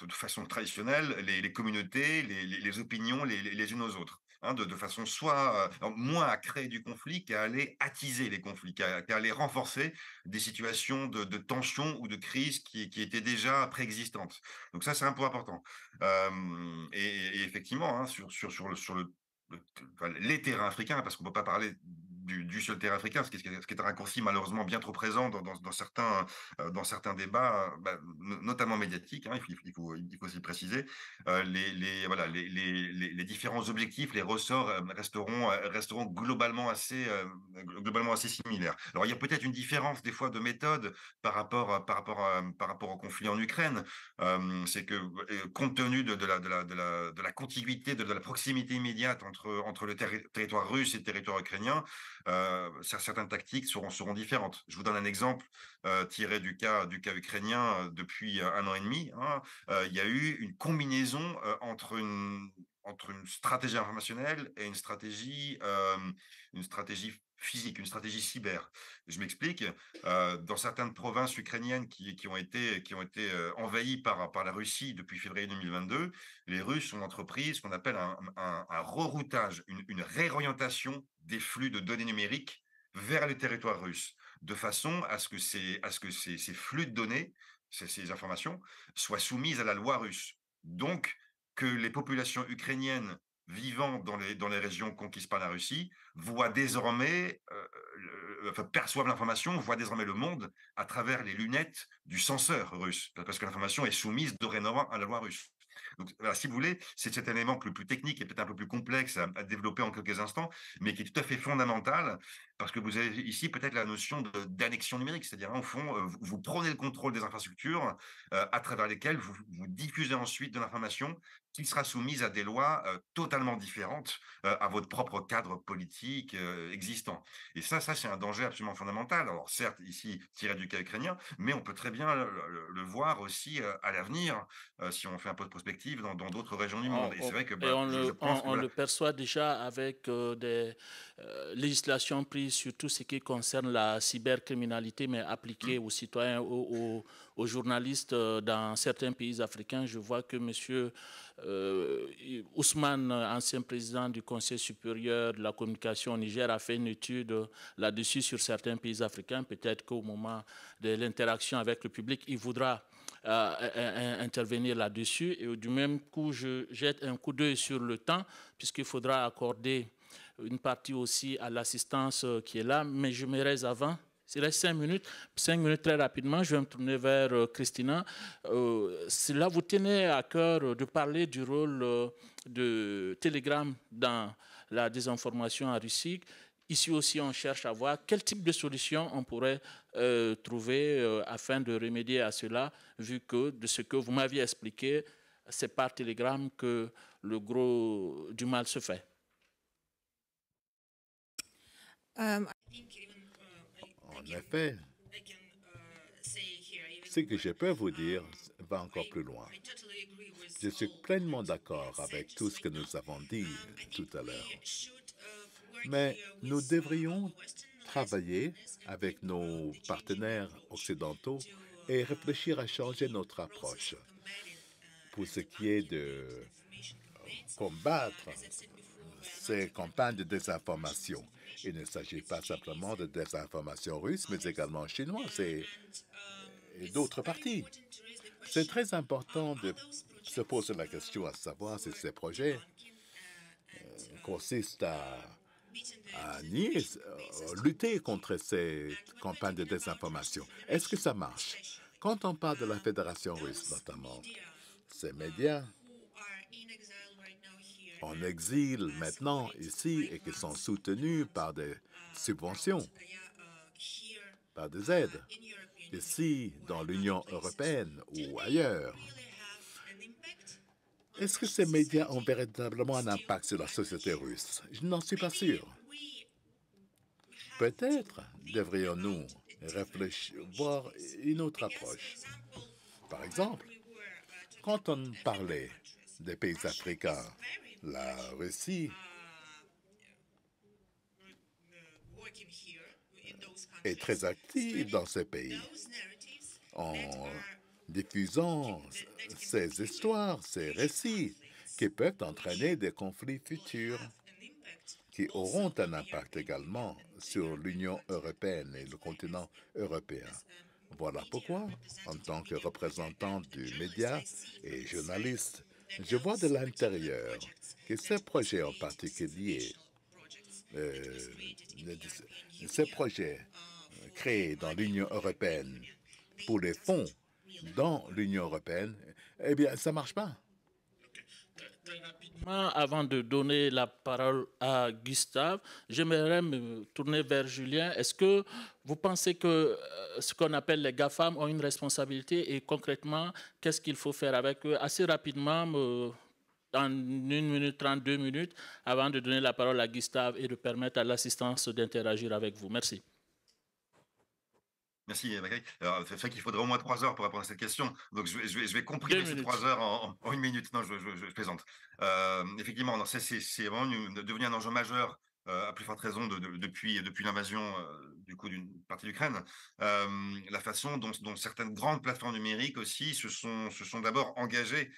de façon traditionnelle, les communautés, les opinions les unes aux autres, hein, de façon soit, moins à créer du conflit qu'à aller attiser les conflits, qu'à aller renforcer des situations de tension ou de crise qui étaient déjà préexistantes. Donc ça, c'est un point important. Et effectivement, hein, sur les terrains africains, parce qu'on ne peut pas parler sur le terrain africain, ce qui est un raccourci malheureusement bien trop présent dans certains débats, notamment médiatiques, hein, il faut aussi le préciser. Les différents objectifs, les ressorts resteront globalement assez similaires. Alors, il y a peut-être une différence des fois de méthode par rapport au conflit en Ukraine. C'est que compte tenu de la contiguïté, de la proximité immédiate entre le territoire russe et le territoire ukrainien, certaines tactiques seront différentes. Je vous donne un exemple tiré du cas ukrainien depuis 1 an et demi. Hein. Il y a eu une combinaison entre une stratégie informationnelle et une stratégie physique, une stratégie cyber. Je m'explique. Dans certaines provinces ukrainiennes qui ont été envahies par la Russie depuis février 2022, les Russes ont entrepris ce qu'on appelle un reroutage, une réorientation des flux de données numériques vers les territoires russes, de façon à ce que ces flux de données, ces informations, soient soumises à la loi russe. Donc, que les populations ukrainiennes vivant dans les régions conquises par la Russie voient désormais, perçoivent l'information, voient désormais le monde à travers les lunettes du censeur russe, parce que l'information est soumise dorénavant à la loi russe. Donc, voilà, si vous voulez, c'est cet élément le plus technique et peut-être un peu plus complexe à développer en quelques instants, mais qui est tout à fait fondamental, parce que vous avez ici peut-être la notion d'annexion numérique, c'est-à-dire, au fond, vous prenez le contrôle des infrastructures à travers lesquelles vous diffusez ensuite de l'information qui sera soumise à des lois totalement différentes à votre propre cadre politique existant. Et ça, c'est un danger absolument fondamental. Alors, certes, ici, tiré du cas ukrainien, mais on peut très bien le voir aussi à l'avenir, si on fait un peu de prospective dans d'autres régions du monde. Et c'est vrai que je pense que on le perçoit déjà avec des législations prises sur tout ce qui concerne la cybercriminalité, mais appliquée aux citoyens, aux journalistes dans certains pays africains. Je vois que M. Ousmane, ancien président du Conseil supérieur de la communication au Niger, a fait une étude là-dessus sur certains pays africains. Peut-être qu'au moment de l'interaction avec le public, il voudra intervenir là-dessus. Et du même coup, je jette un coup d'œil sur le temps, puisqu'il faudra accorder une partie aussi à l'assistance qui est là. Mais je me reste avant. Il reste 5 minutes. 5 minutes très rapidement. Je vais me tourner vers Christina. Là, vous tenez à cœur de parler du rôle de Telegram dans la désinformation en Russie. Ici aussi, on cherche à voir quel type de solution on pourrait trouver afin de remédier à cela, vu que de ce que vous m'aviez expliqué, c'est par Telegram que le gros du mal se fait. En effet, ce que je peux vous dire va encore plus loin. Je suis pleinement d'accord avec tout ce que nous avons dit tout à l'heure. Mais nous devrions travailler avec nos partenaires occidentaux et réfléchir à changer notre approche pour ce qui est de combattre ces campagnes de désinformation. Il ne s'agit pas simplement de désinformation russe, mais également chinoise et d'autres parties. C'est très important de se poser la question à savoir si ces projets consistent à lutter contre ces campagnes de désinformation. Est-ce que ça marche? Quand on parle de la Fédération russe, notamment, ces médias en exil maintenant ici et qui sont soutenus par des subventions, par des aides, ici dans l'Union européenne ou ailleurs. Est-ce que ces médias ont véritablement un impact sur la société russe? Je n'en suis pas sûr. Peut-être devrions-nous voir une autre approche. Par exemple, quand on parlait des pays africains, la Russie est très active dans ces pays en diffusant ces histoires, ces récits qui peuvent entraîner des conflits futurs qui auront un impact également sur l'Union européenne et le continent européen. Voilà pourquoi, en tant que représentant du média et journaliste, je vois de l'intérieur que ces projets en particulier ces projets créés dans l'Union européenne pour les fonds dans l'Union européenne, eh bien, ça ne marche pas. Avant de donner la parole à Gustave, j'aimerais me tourner vers Julien. Est-ce que vous pensez que ce qu'on appelle les GAFAM ont une responsabilité et concrètement, qu'est-ce qu'il faut faire avec eux? Assez rapidement, en 1 minute 30, 2 minutes, avant de donner la parole à Gustave et de permettre à l'assistance d'interagir avec vous. Merci. Merci, Bakary. Alors, c'est vrai qu'il faudrait au moins 3 heures pour répondre à cette question. Donc, je vais comprimer 2 ces minutes. 3 heures en 1 minute. Non, je plaisante. Effectivement, non, c'est vraiment devenu un enjeu majeur, à plus forte raison depuis l'invasion du coup d'une partie de l'Ukraine. La façon dont certaines grandes plateformes numériques aussi se sont d'abord engagées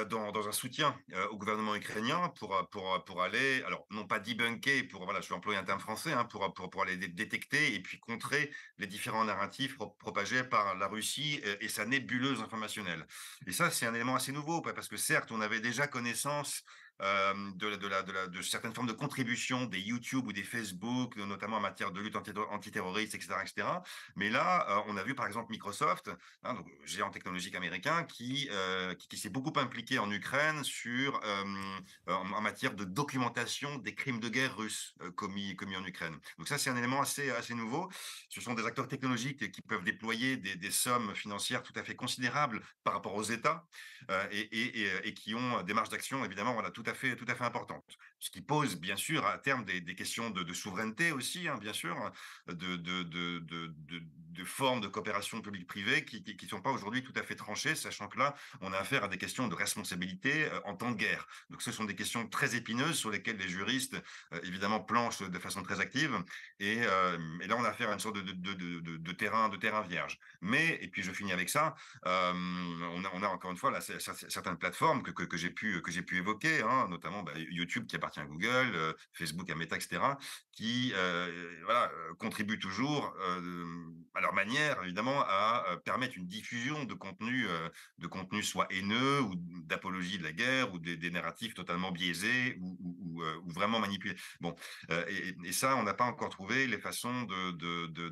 dans un soutien au gouvernement ukrainien pour aller, alors non pas debunker, voilà, je vais employer un terme français, hein, pour aller détecter et puis contrer les différents narratifs propagés par la Russie et sa nébuleuse informationnelle. Et ça, c'est un élément assez nouveau, parce que certes, on avait déjà connaissance de certaines formes de contribution des YouTube ou des Facebook, notamment en matière de lutte antiterroriste, etc., etc. Mais là, on a vu par exemple Microsoft, hein, donc, géant technologique américain, qui s'est beaucoup impliqué en Ukraine en matière de documentation des crimes de guerre russes commis en Ukraine. Donc ça, c'est un élément assez nouveau. Ce sont des acteurs technologiques qui peuvent déployer des sommes financières tout à fait considérables par rapport aux États et qui ont des marges d'action, évidemment, voilà, tout à fait importantes. Ce qui pose, bien sûr, à terme des questions de souveraineté aussi, hein, bien sûr, de formes de coopération publique-privée qui ne sont pas aujourd'hui tout à fait tranchées, sachant que là, on a affaire à des questions de responsabilité en temps de guerre. Donc, ce sont des questions très épineuses sur lesquelles les juristes, évidemment, planchent de façon très active. Et là, on a affaire à une sorte de terrain vierge. Mais, et puis je finis avec ça, on a encore une fois là, certaines plateformes que j'ai pu évoquer, hein, notamment YouTube qui appartient à Google, Facebook à Meta, etc., qui contribuent toujours à leur manière, évidemment, à permettre une diffusion de contenu soit haineux ou d'apologie de la guerre ou des narratifs totalement biaisés ou vraiment manipulés. Bon, et ça, on n'a pas encore trouvé les façons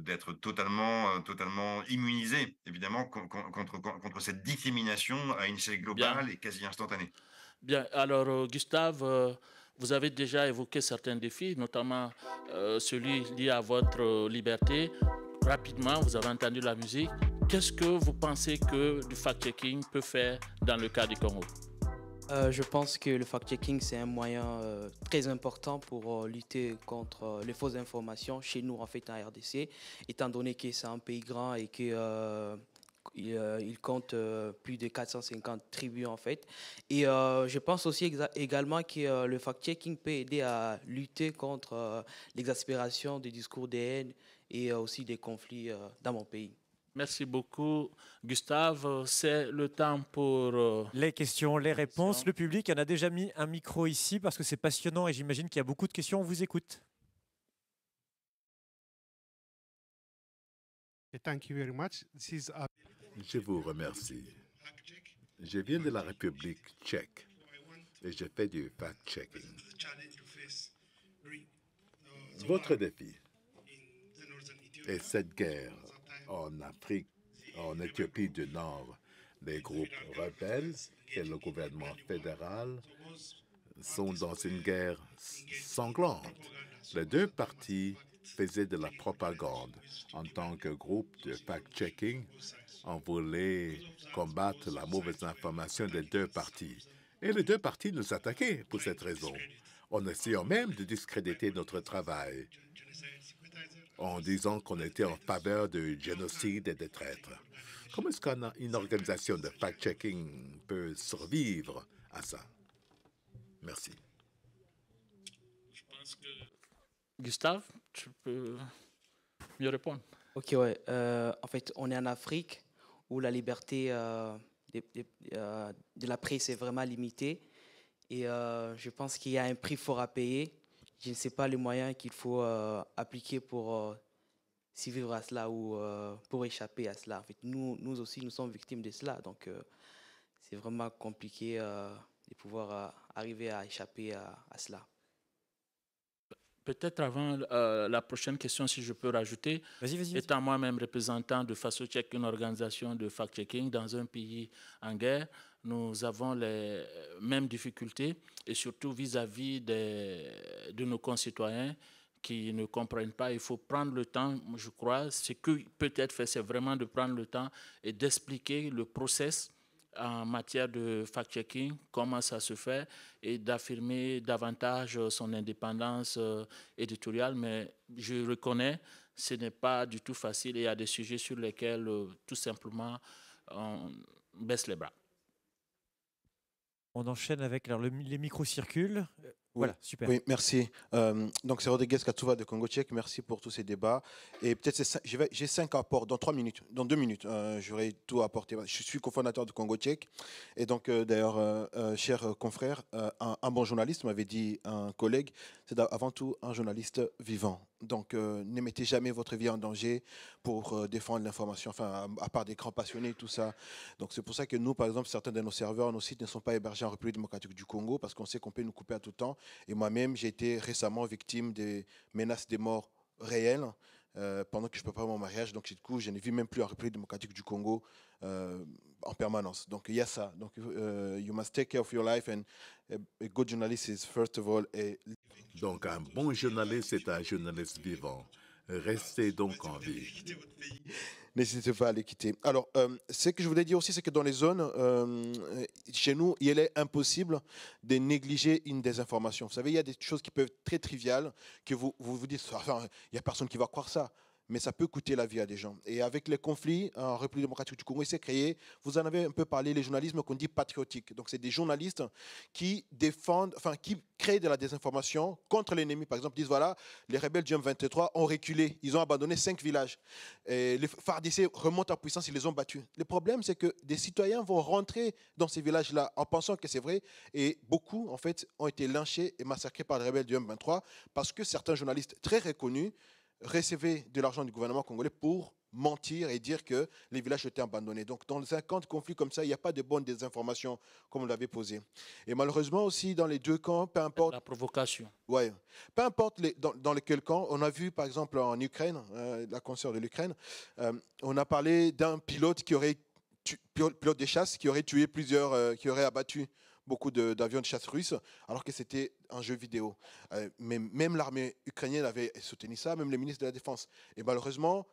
d'être totalement immunisé, évidemment, contre cette dissémination à une échelle globale et quasi instantanée. Bien, alors Gustave, vous avez déjà évoqué certains défis, notamment celui lié à votre liberté. Rapidement, vous avez entendu la musique. Qu'est-ce que vous pensez que du fact-checking peut faire dans le cas du Congo? Je pense que le fact-checking, c'est un moyen très important pour lutter contre les fausses informations chez nous, en fait, en RDC, étant donné que c'est un pays grand et que il compte plus de 450 tribus, en fait. Et je pense aussi également que le fact-checking peut aider à lutter contre l'exaspération des discours de haine et aussi des conflits dans mon pays. Merci beaucoup, Gustave. C'est le temps pour les questions, les réponses. Le public en a déjà mis un micro ici parce que c'est passionnant et j'imagine qu'il y a beaucoup de questions. On vous écoute. Thank you very much. Je vous remercie. Je viens de la République tchèque et je fais du fact-checking. Votre défi est cette guerre en Afrique, en Éthiopie du Nord. Les groupes rebelles et le gouvernement fédéral sont dans une guerre sanglante. Les deux partis faisaient de la propagande. En tant que groupe de fact-checking, on voulait combattre la mauvaise information des deux partis. Et les deux partis nous attaquaient pour cette raison. En essayant même de discréditer notre travail, en disant qu'on était en faveur du génocide et des traîtres. Comment est-ce qu'une organisation de fact-checking peut survivre à ça? Merci. Je pense que Gustave, tu peux mieux répondre. Ok, ouais. En fait, on est en Afrique où la liberté de la presse est vraiment limitée. Et je pense qu'il y a un prix fort à payer. Je ne sais pas les moyens qu'il faut appliquer pour survivre à cela ou pour échapper à cela. En fait, nous aussi, nous sommes victimes de cela. Donc, c'est vraiment compliqué de pouvoir arriver à échapper à cela. Peut-être avant la prochaine question, si je peux rajouter, Vas-y. étant moi-même représentant de FasoCheck, une organisation de fact-checking dans un pays en guerre, nous avons les mêmes difficultés et surtout vis-à-vis de nos concitoyens qui ne comprennent pas. Il faut prendre le temps, je crois. Ce que peut être fait, c'est vraiment de prendre le temps et d'expliquer le process en matière de fact-checking, comment ça se fait, et d'affirmer davantage son indépendance éditoriale. Mais je reconnais, ce n'est pas du tout facile et il y a des sujets sur lesquels, tout simplement, on baisse les bras. On enchaîne avec... Alors, les micros circulent. Voilà, super. Oui, merci. Donc, c'est Rodriguez Katouva de Congo Tchèque. Merci pour tous ces débats. Et peut-être, j'ai 5 apports dans 3 minutes. Dans 2 minutes, j'aurai tout apporté. Je suis cofondateur de Congo Tchèque. Et donc, d'ailleurs, cher confrère, un bon journaliste m'avait dit, un collègue, c'est avant tout un journaliste vivant. Donc, ne mettez jamais votre vie en danger pour défendre l'information, enfin, à part des grands passionnés, tout ça. Donc, c'est pour ça que nous, par exemple, certains de nos serveurs, nos sites ne sont pas hébergés en République démocratique du Congo parce qu'on sait qu'on peut nous couper à tout temps. Et moi-même, j'ai été récemment victime des menaces de mort réelles pendant que je préparais mon mariage. Donc, du coup, je ne vis même plus en République démocratique du Congo en permanence. Donc, il y a ça. Donc, you must take care of your life. And a good journalist is, first of all, Donc, un bon journaliste, c'est un journaliste vivant. Restez donc en vie. N'hésitez pas à les quitter. Alors, ce que je voulais dire aussi, c'est que dans les zones, chez nous, il est impossible de négliger une désinformation. Vous savez, il y a des choses qui peuvent être très triviales, que vous dites, enfin, il n'y a personne qui va croire ça. Mais ça peut coûter la vie à des gens. Et avec les conflits en République démocratique du Congo, il s'est créé, vous en avez un peu parlé, les journalismes qu'on dit patriotiques. Donc, c'est des journalistes qui défendent, enfin, qui créent de la désinformation contre l'ennemi. Par exemple, disent, voilà, les rebelles du M23 ont reculé. Ils ont abandonné 5 villages. Et les FARDC remontent en puissance, ils les ont battus. Le problème, c'est que des citoyens vont rentrer dans ces villages-là en pensant que c'est vrai. Et beaucoup, en fait, ont été lynchés et massacrés par les rebelles du M23 parce que certains journalistes très reconnus recevaient de l'argent du gouvernement congolais pour mentir et dire que les villages étaient abandonnés. Donc, dans un camp de conflit comme ça, il n'y a pas de bonne désinformation, comme on l'avait posé. Et malheureusement aussi, dans les deux camps, peu importe... La provocation. Ouais. Peu importe dans lequel camp, on a vu, par exemple, en Ukraine, la consoeur de l'Ukraine, on a parlé d'un pilote pilote de chasse qui aurait tué qui aurait abattu beaucoup d'avions de chasse russes, alors que c'était un jeu vidéo. Mais même l'armée ukrainienne avait soutenu ça, même les ministres de la Défense. Et malheureusement,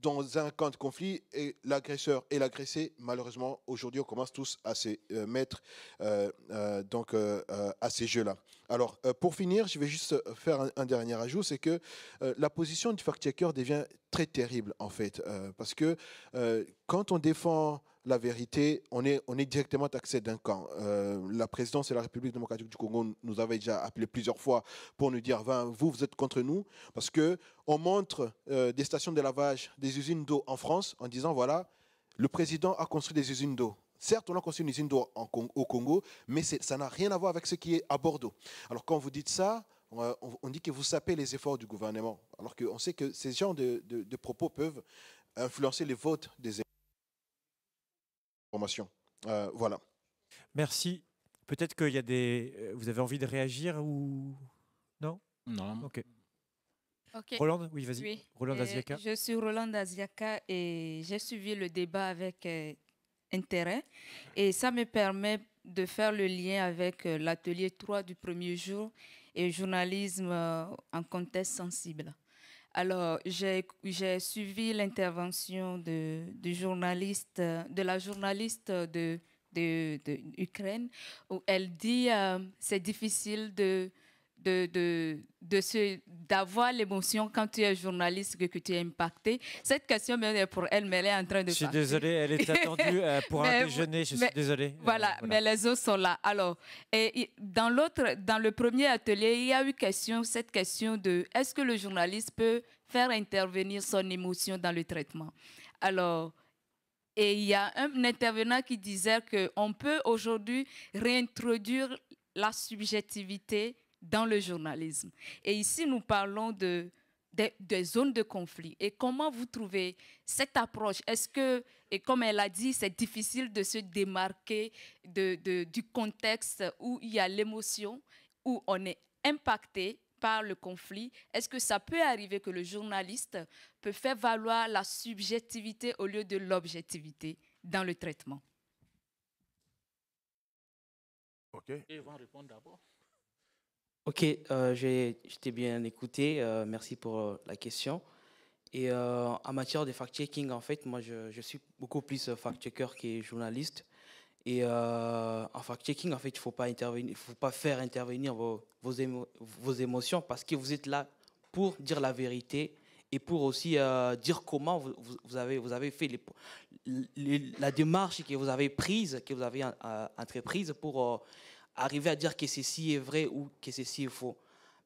dans un camp de conflit, et l'agresseur et l'agressé, malheureusement, aujourd'hui, on commence tous à se mettre à ces jeux-là. Alors, pour finir, je vais juste faire un dernier ajout, c'est que la position du fact-checker devient très terrible, en fait, parce que quand on défend la vérité, on est directement taxé d'un camp. La présidence de la République démocratique du Congo nous avait déjà appelé plusieurs fois pour nous dire, vous êtes contre nous, parce qu'on montre des stations de lavage, des usines d'eau en France, en disant, voilà, le président a construit des usines d'eau. Certes, on a construit une usine d'eau au Congo, mais ça n'a rien à voir avec ce qui est à Bordeaux. Alors, quand vous dites ça, on dit que vous sapez les efforts du gouvernement, alors qu'on sait que ces genres de propos peuvent influencer les votes des informations. Voilà. Merci. Peut-être qu'il y a des... Vous avez envie de réagir ou... Non? Non. Ok. Okay. Roland, oui, vas-y. Oui. Roland Aziaka. Je suis Roland Aziaka et j'ai suivi le débat avec intérêt. Et ça me permet de faire le lien avec l'atelier 3 du premier jour et journalisme en contexte sensible. Alors, j'ai suivi l'intervention de la journaliste de Ukraine, où elle dit c'est difficile d'avoir l'émotion quand tu es journaliste, que tu es impacté. Cette question même est pour elle, mais elle est en train de... Je suis désolé, elle est attendue pour un déjeuner, je suis désolé. Voilà, mais les autres sont là. Alors, dans le premier atelier, il y a eu cette question de est-ce que le journaliste peut faire intervenir son émotion dans le traitement? Alors, et il y a un intervenant qui disait qu'on peut aujourd'hui réintroduire la subjectivité dans le journalisme. Et ici, nous parlons des zones de conflit. Et comment vous trouvez cette approche? Est-ce que, et comme elle a dit, c'est difficile de se démarquer du contexte où il y a l'émotion, où on est impacté par le conflit, est-ce que ça peut arriver que le journaliste peut faire valoir la subjectivité au lieu de l'objectivité dans le traitement? OK. Ils vont répondre d'abord. OK, je t'ai bien écouté. Merci pour la question. Et en matière de fact-checking, en fait, moi, je suis beaucoup plus fact-checker que journaliste. Et en fact-checking, en fait, il ne faut pas faire intervenir vos émotions parce que vous êtes là pour dire la vérité et pour aussi dire comment vous avez fait la démarche que vous avez prise, que vous avez entreprise pour arriver à dire que ceci est vrai ou que ceci est faux.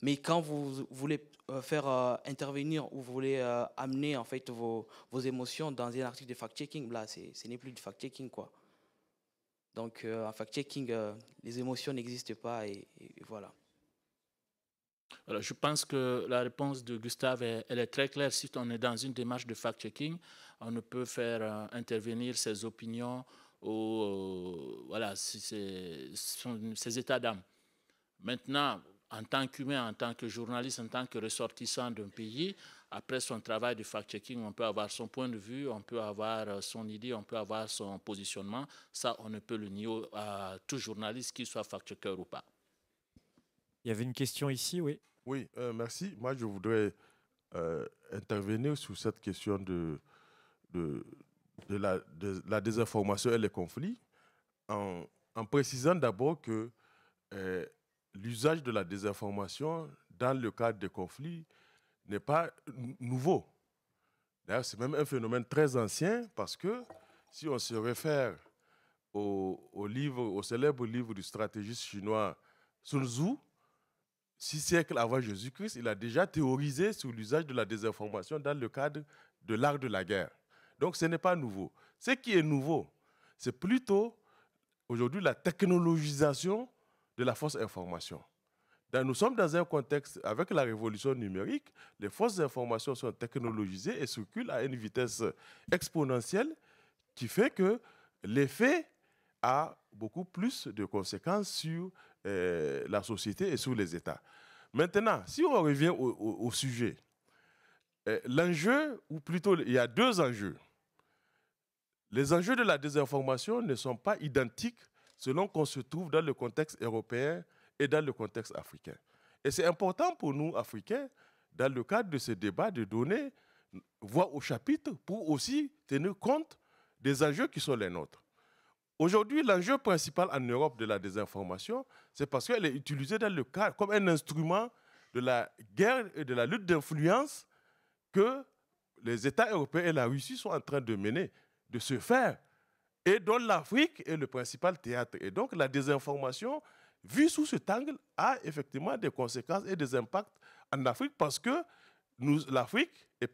Mais quand vous voulez faire intervenir ou vous voulez amener en fait vos émotions dans un article de fact-checking, là, ce n'est plus du fact-checking, quoi. Donc, en fact-checking, les émotions n'existent pas et voilà. Alors, je pense que la réponse de Gustave, elle est très claire. Si on est dans une démarche de fact-checking, on ne peut faire intervenir ses opinions ou voilà, ses états d'âme. Maintenant, en tant qu'humain, en tant que journaliste, en tant que ressortissant d'un pays, après son travail de fact-checking, on peut avoir son point de vue, on peut avoir son idée, on peut avoir son positionnement. Ça, on ne peut le nier à tout journaliste, qu'il soit fact-checker ou pas. Il y avait une question ici, oui. Oui, merci. Moi, je voudrais intervenir sur cette question de la désinformation et les conflits, en précisant d'abord que l'usage de la désinformation dans le cadre des conflits n'est pas nouveau. D'ailleurs, c'est même un phénomène très ancien parce que si on se réfère au célèbre livre du stratégiste chinois Sun Tzu, 6 siècles avant Jésus-Christ, il a déjà théorisé sur l'usage de la désinformation dans le cadre de l'art de la guerre. Donc, ce n'est pas nouveau. Ce qui est nouveau, c'est plutôt aujourd'hui la technologisation de la fausse information. Nous sommes dans un contexte, avec la révolution numérique, les fausses informations sont technologisées et circulent à une vitesse exponentielle qui fait que l'effet a beaucoup plus de conséquences sur la société et sur les États. Maintenant, si on revient au sujet, l'enjeu, ou plutôt il y a deux enjeux. Les enjeux de la désinformation ne sont pas identiques selon qu'on se trouve dans le contexte européen et dans le contexte africain. Et c'est important pour nous, Africains, dans le cadre de ce débat, de donner voix au chapitre pour aussi tenir compte des enjeux qui sont les nôtres. Aujourd'hui, l'enjeu principal en Europe de la désinformation, c'est parce qu'elle est utilisée dans le cadre comme un instrument de la guerre et de la lutte d'influence que les États européens et la Russie sont en train de mener, de se faire, et dont l'Afrique est le principal théâtre. Et donc, la désinformation, vue sous cet angle, a effectivement des conséquences et des impacts en Afrique parce que l'Afrique est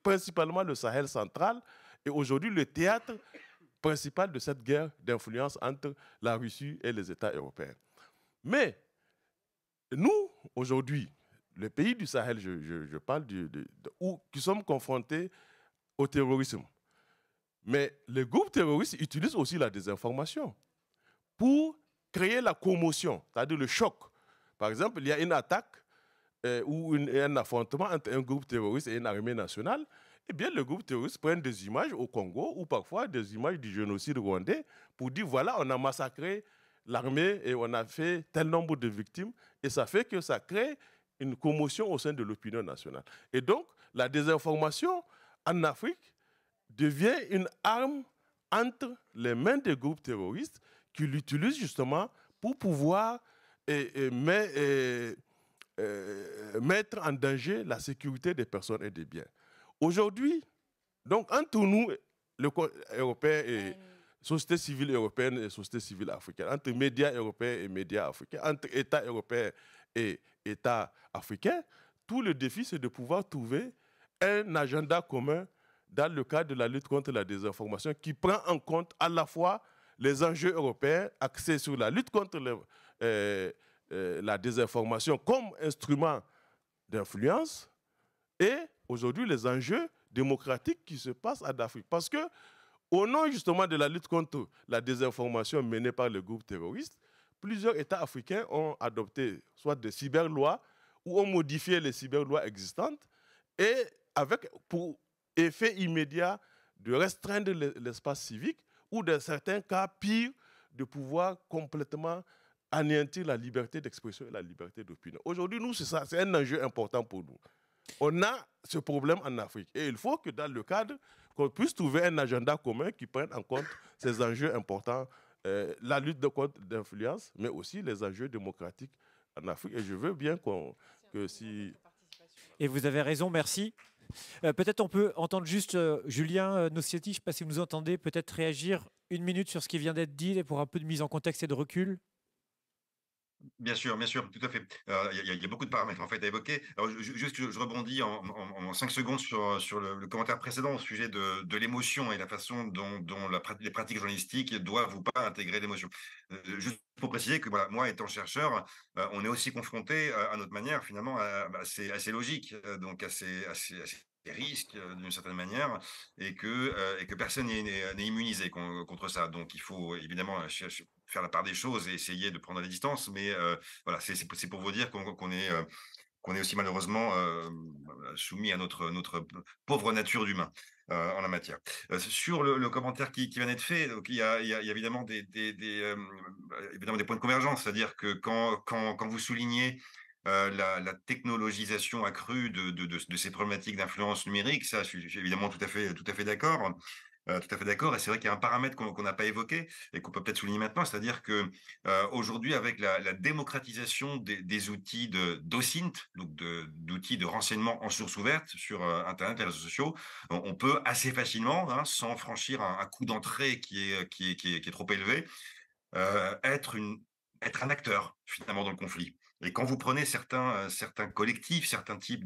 principalement le Sahel central et aujourd'hui le théâtre principal de cette guerre d'influence entre la Russie et les États européens. Mais nous, aujourd'hui, les pays du Sahel, je parle qui sommes confrontés au terrorisme. Mais les groupes terroristes utilisent aussi la désinformation pour créer la commotion, c'est-à-dire le choc. Par exemple, il y a une attaque ou un affrontement entre un groupe terroriste et une armée nationale. Eh bien, le groupe terroriste prend des images au Congo ou parfois des images du génocide rwandais pour dire voilà, on a massacré l'armée et on a fait tel nombre de victimes. Et ça fait que ça crée une commotion au sein de l'opinion nationale. Et donc, la désinformation en Afrique devient une arme entre les mains des groupes terroristes qui l'utilisent justement pour pouvoir mettre en danger la sécurité des personnes et des biens. Aujourd'hui, donc entre nous, Européens et société civile européenne et société civile africaine, entre médias européens et médias africains, entre États européens et États africains, tout le défi, c'est de pouvoir trouver un agenda commun dans le cadre de la lutte contre la désinformation qui prend en compte à la fois les enjeux européens axés sur la lutte contre la désinformation comme instrument d'influence et aujourd'hui les enjeux démocratiques qui se passent en Afrique. Parce que au nom justement de la lutte contre la désinformation menée par les groupes terroristes, plusieurs États africains ont adopté soit des cyberlois où on modifiait les cyberlois existantes et avec pour effet immédiat de restreindre l'espace civique ou dans certains cas, pire, de pouvoir complètement anéantir la liberté d'expression et la liberté d'opinion. Aujourd'hui, nous, c'est ça, c'est un enjeu important pour nous. On a ce problème en Afrique et il faut que dans le cadre, qu'on puisse trouver un agenda commun qui prenne en compte ces enjeux importants, la lutte contre l'influence, mais aussi les enjeux démocratiques en Afrique. Et je veux bien que si... Et vous avez raison, merci. Peut-être on peut entendre juste Julien Nocietti, je ne sais pas si vous nous entendez, peut-être réagir 1 minute sur ce qui vient d'être dit pour un peu de mise en contexte et de recul. Bien sûr, tout à fait. Il y a beaucoup de paramètres en fait à évoquer. Alors, je rebondis en 5 secondes sur le commentaire précédent au sujet de l'émotion et la façon dont les pratiques journalistiques doivent ou pas intégrer l'émotion. Juste pour préciser que voilà, moi, étant chercheur, on est aussi confronté à notre manière finalement assez logique, donc assez risques d'une certaine manière et que personne n'est immunisé contre ça. Donc il faut évidemment faire la part des choses et essayer de prendre les distances, mais voilà, c'est pour vous dire qu'on est aussi malheureusement soumis à notre pauvre nature d'humain en la matière. Sur le commentaire qui vient d'être fait, donc il y a évidemment évidemment des points de convergence, c'est-à-dire que quand vous soulignez la technologisation accrue de ces problématiques d'influence numérique, ça, je suis évidemment tout à fait d'accord. Tout à fait d'accord. Et c'est vrai qu'il y a un paramètre qu'on n'a pas évoqué et qu'on peut peut-être souligner maintenant, c'est-à-dire que aujourd'hui, avec la démocratisation des outils d'OSINT, donc d'outils de renseignement en source ouverte sur Internet et les réseaux sociaux, on peut assez facilement, hein, sans franchir un coût d'entrée qui est trop élevé, être un acteur finalement dans le conflit. Et quand vous prenez certains collectifs, certains types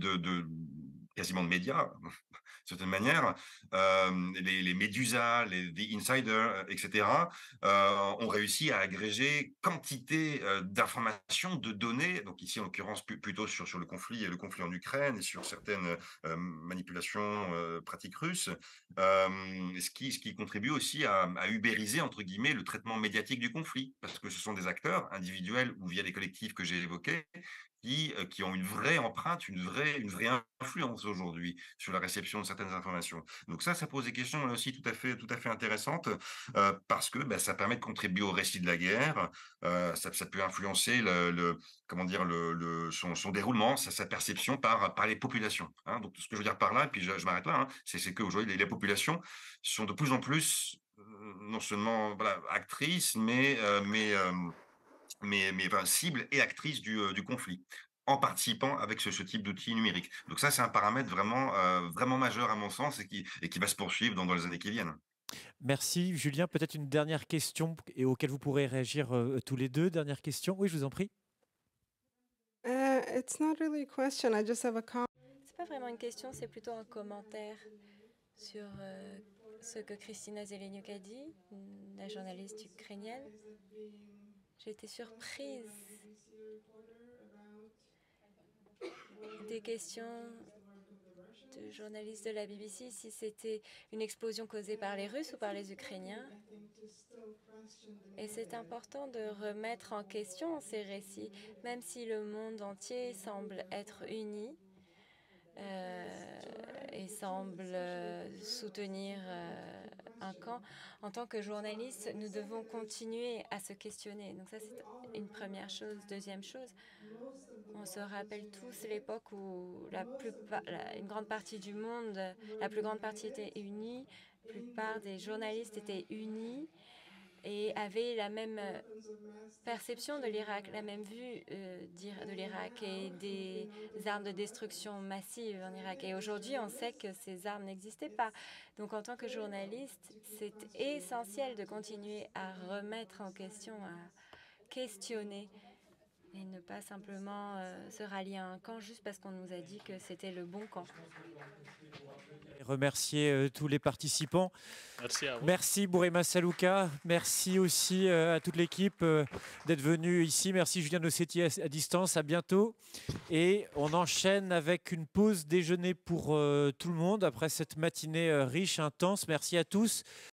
quasiment de médias, d'une certaine manière, les Medusa, les The Insider, etc., ont réussi à agréger quantité d'informations, de données, donc ici en l'occurrence plutôt sur le conflit en Ukraine et sur certaines manipulations pratiques russes, ce qui contribue aussi à ubériser, entre guillemets, le traitement médiatique du conflit, parce que ce sont des acteurs individuels ou via les collectifs que j'ai évoqués, qui ont une vraie empreinte, une vraie influence aujourd'hui sur la réception de certaines informations. Donc ça pose des questions là aussi tout à fait intéressantes parce que ça permet de contribuer au récit de la guerre, ça peut influencer son déroulement, sa perception par les populations. Hein. Donc ce que je veux dire par là, et puis je m'arrête là, hein, c'est qu'aujourd'hui les populations sont de plus en plus non seulement actrices, mais cible et actrice du conflit, en participant avec ce type d'outils numériques. Donc ça, c'est un paramètre vraiment majeur à mon sens et qui va se poursuivre dans les années qui viennent. Merci Julien. Peut-être une dernière question et auquel vous pourrez réagir tous les deux. Dernière question. Oui, je vous en prie. It's not really a question. I just have a comment. C'est pas vraiment une question, c'est plutôt un commentaire sur ce que Kristina Zeleniuk a dit, la journaliste ukrainienne. J'ai été surprise des questions de journalistes de la BBC si c'était une explosion causée par les Russes ou par les Ukrainiens. Et c'est important de remettre en question ces récits, même si le monde entier semble être uni et semble soutenir un camp. En tant que journaliste, nous devons continuer à se questionner. Donc ça, c'est une première chose. Deuxième chose, on se rappelle tous l'époque où une grande partie du monde, la plus grande partie était unie, la plupart des journalistes étaient unis et avaient la même perception de l'Irak, la même vue de l'Irak et des armes de destruction massive en Irak. Et aujourd'hui, on sait que ces armes n'existaient pas. Donc, en tant que journaliste, c'est essentiel de continuer à remettre en question, à questionner et ne pas simplement se rallier à un camp juste parce qu'on nous a dit que c'était le bon camp. Remercier tous les participants. Merci à vous. Merci Bourema Salouka. Merci aussi à toute l'équipe d'être venue ici. Merci Julien Nocietti à distance. À bientôt. Et on enchaîne avec une pause déjeuner pour tout le monde après cette matinée riche, intense. Merci à tous.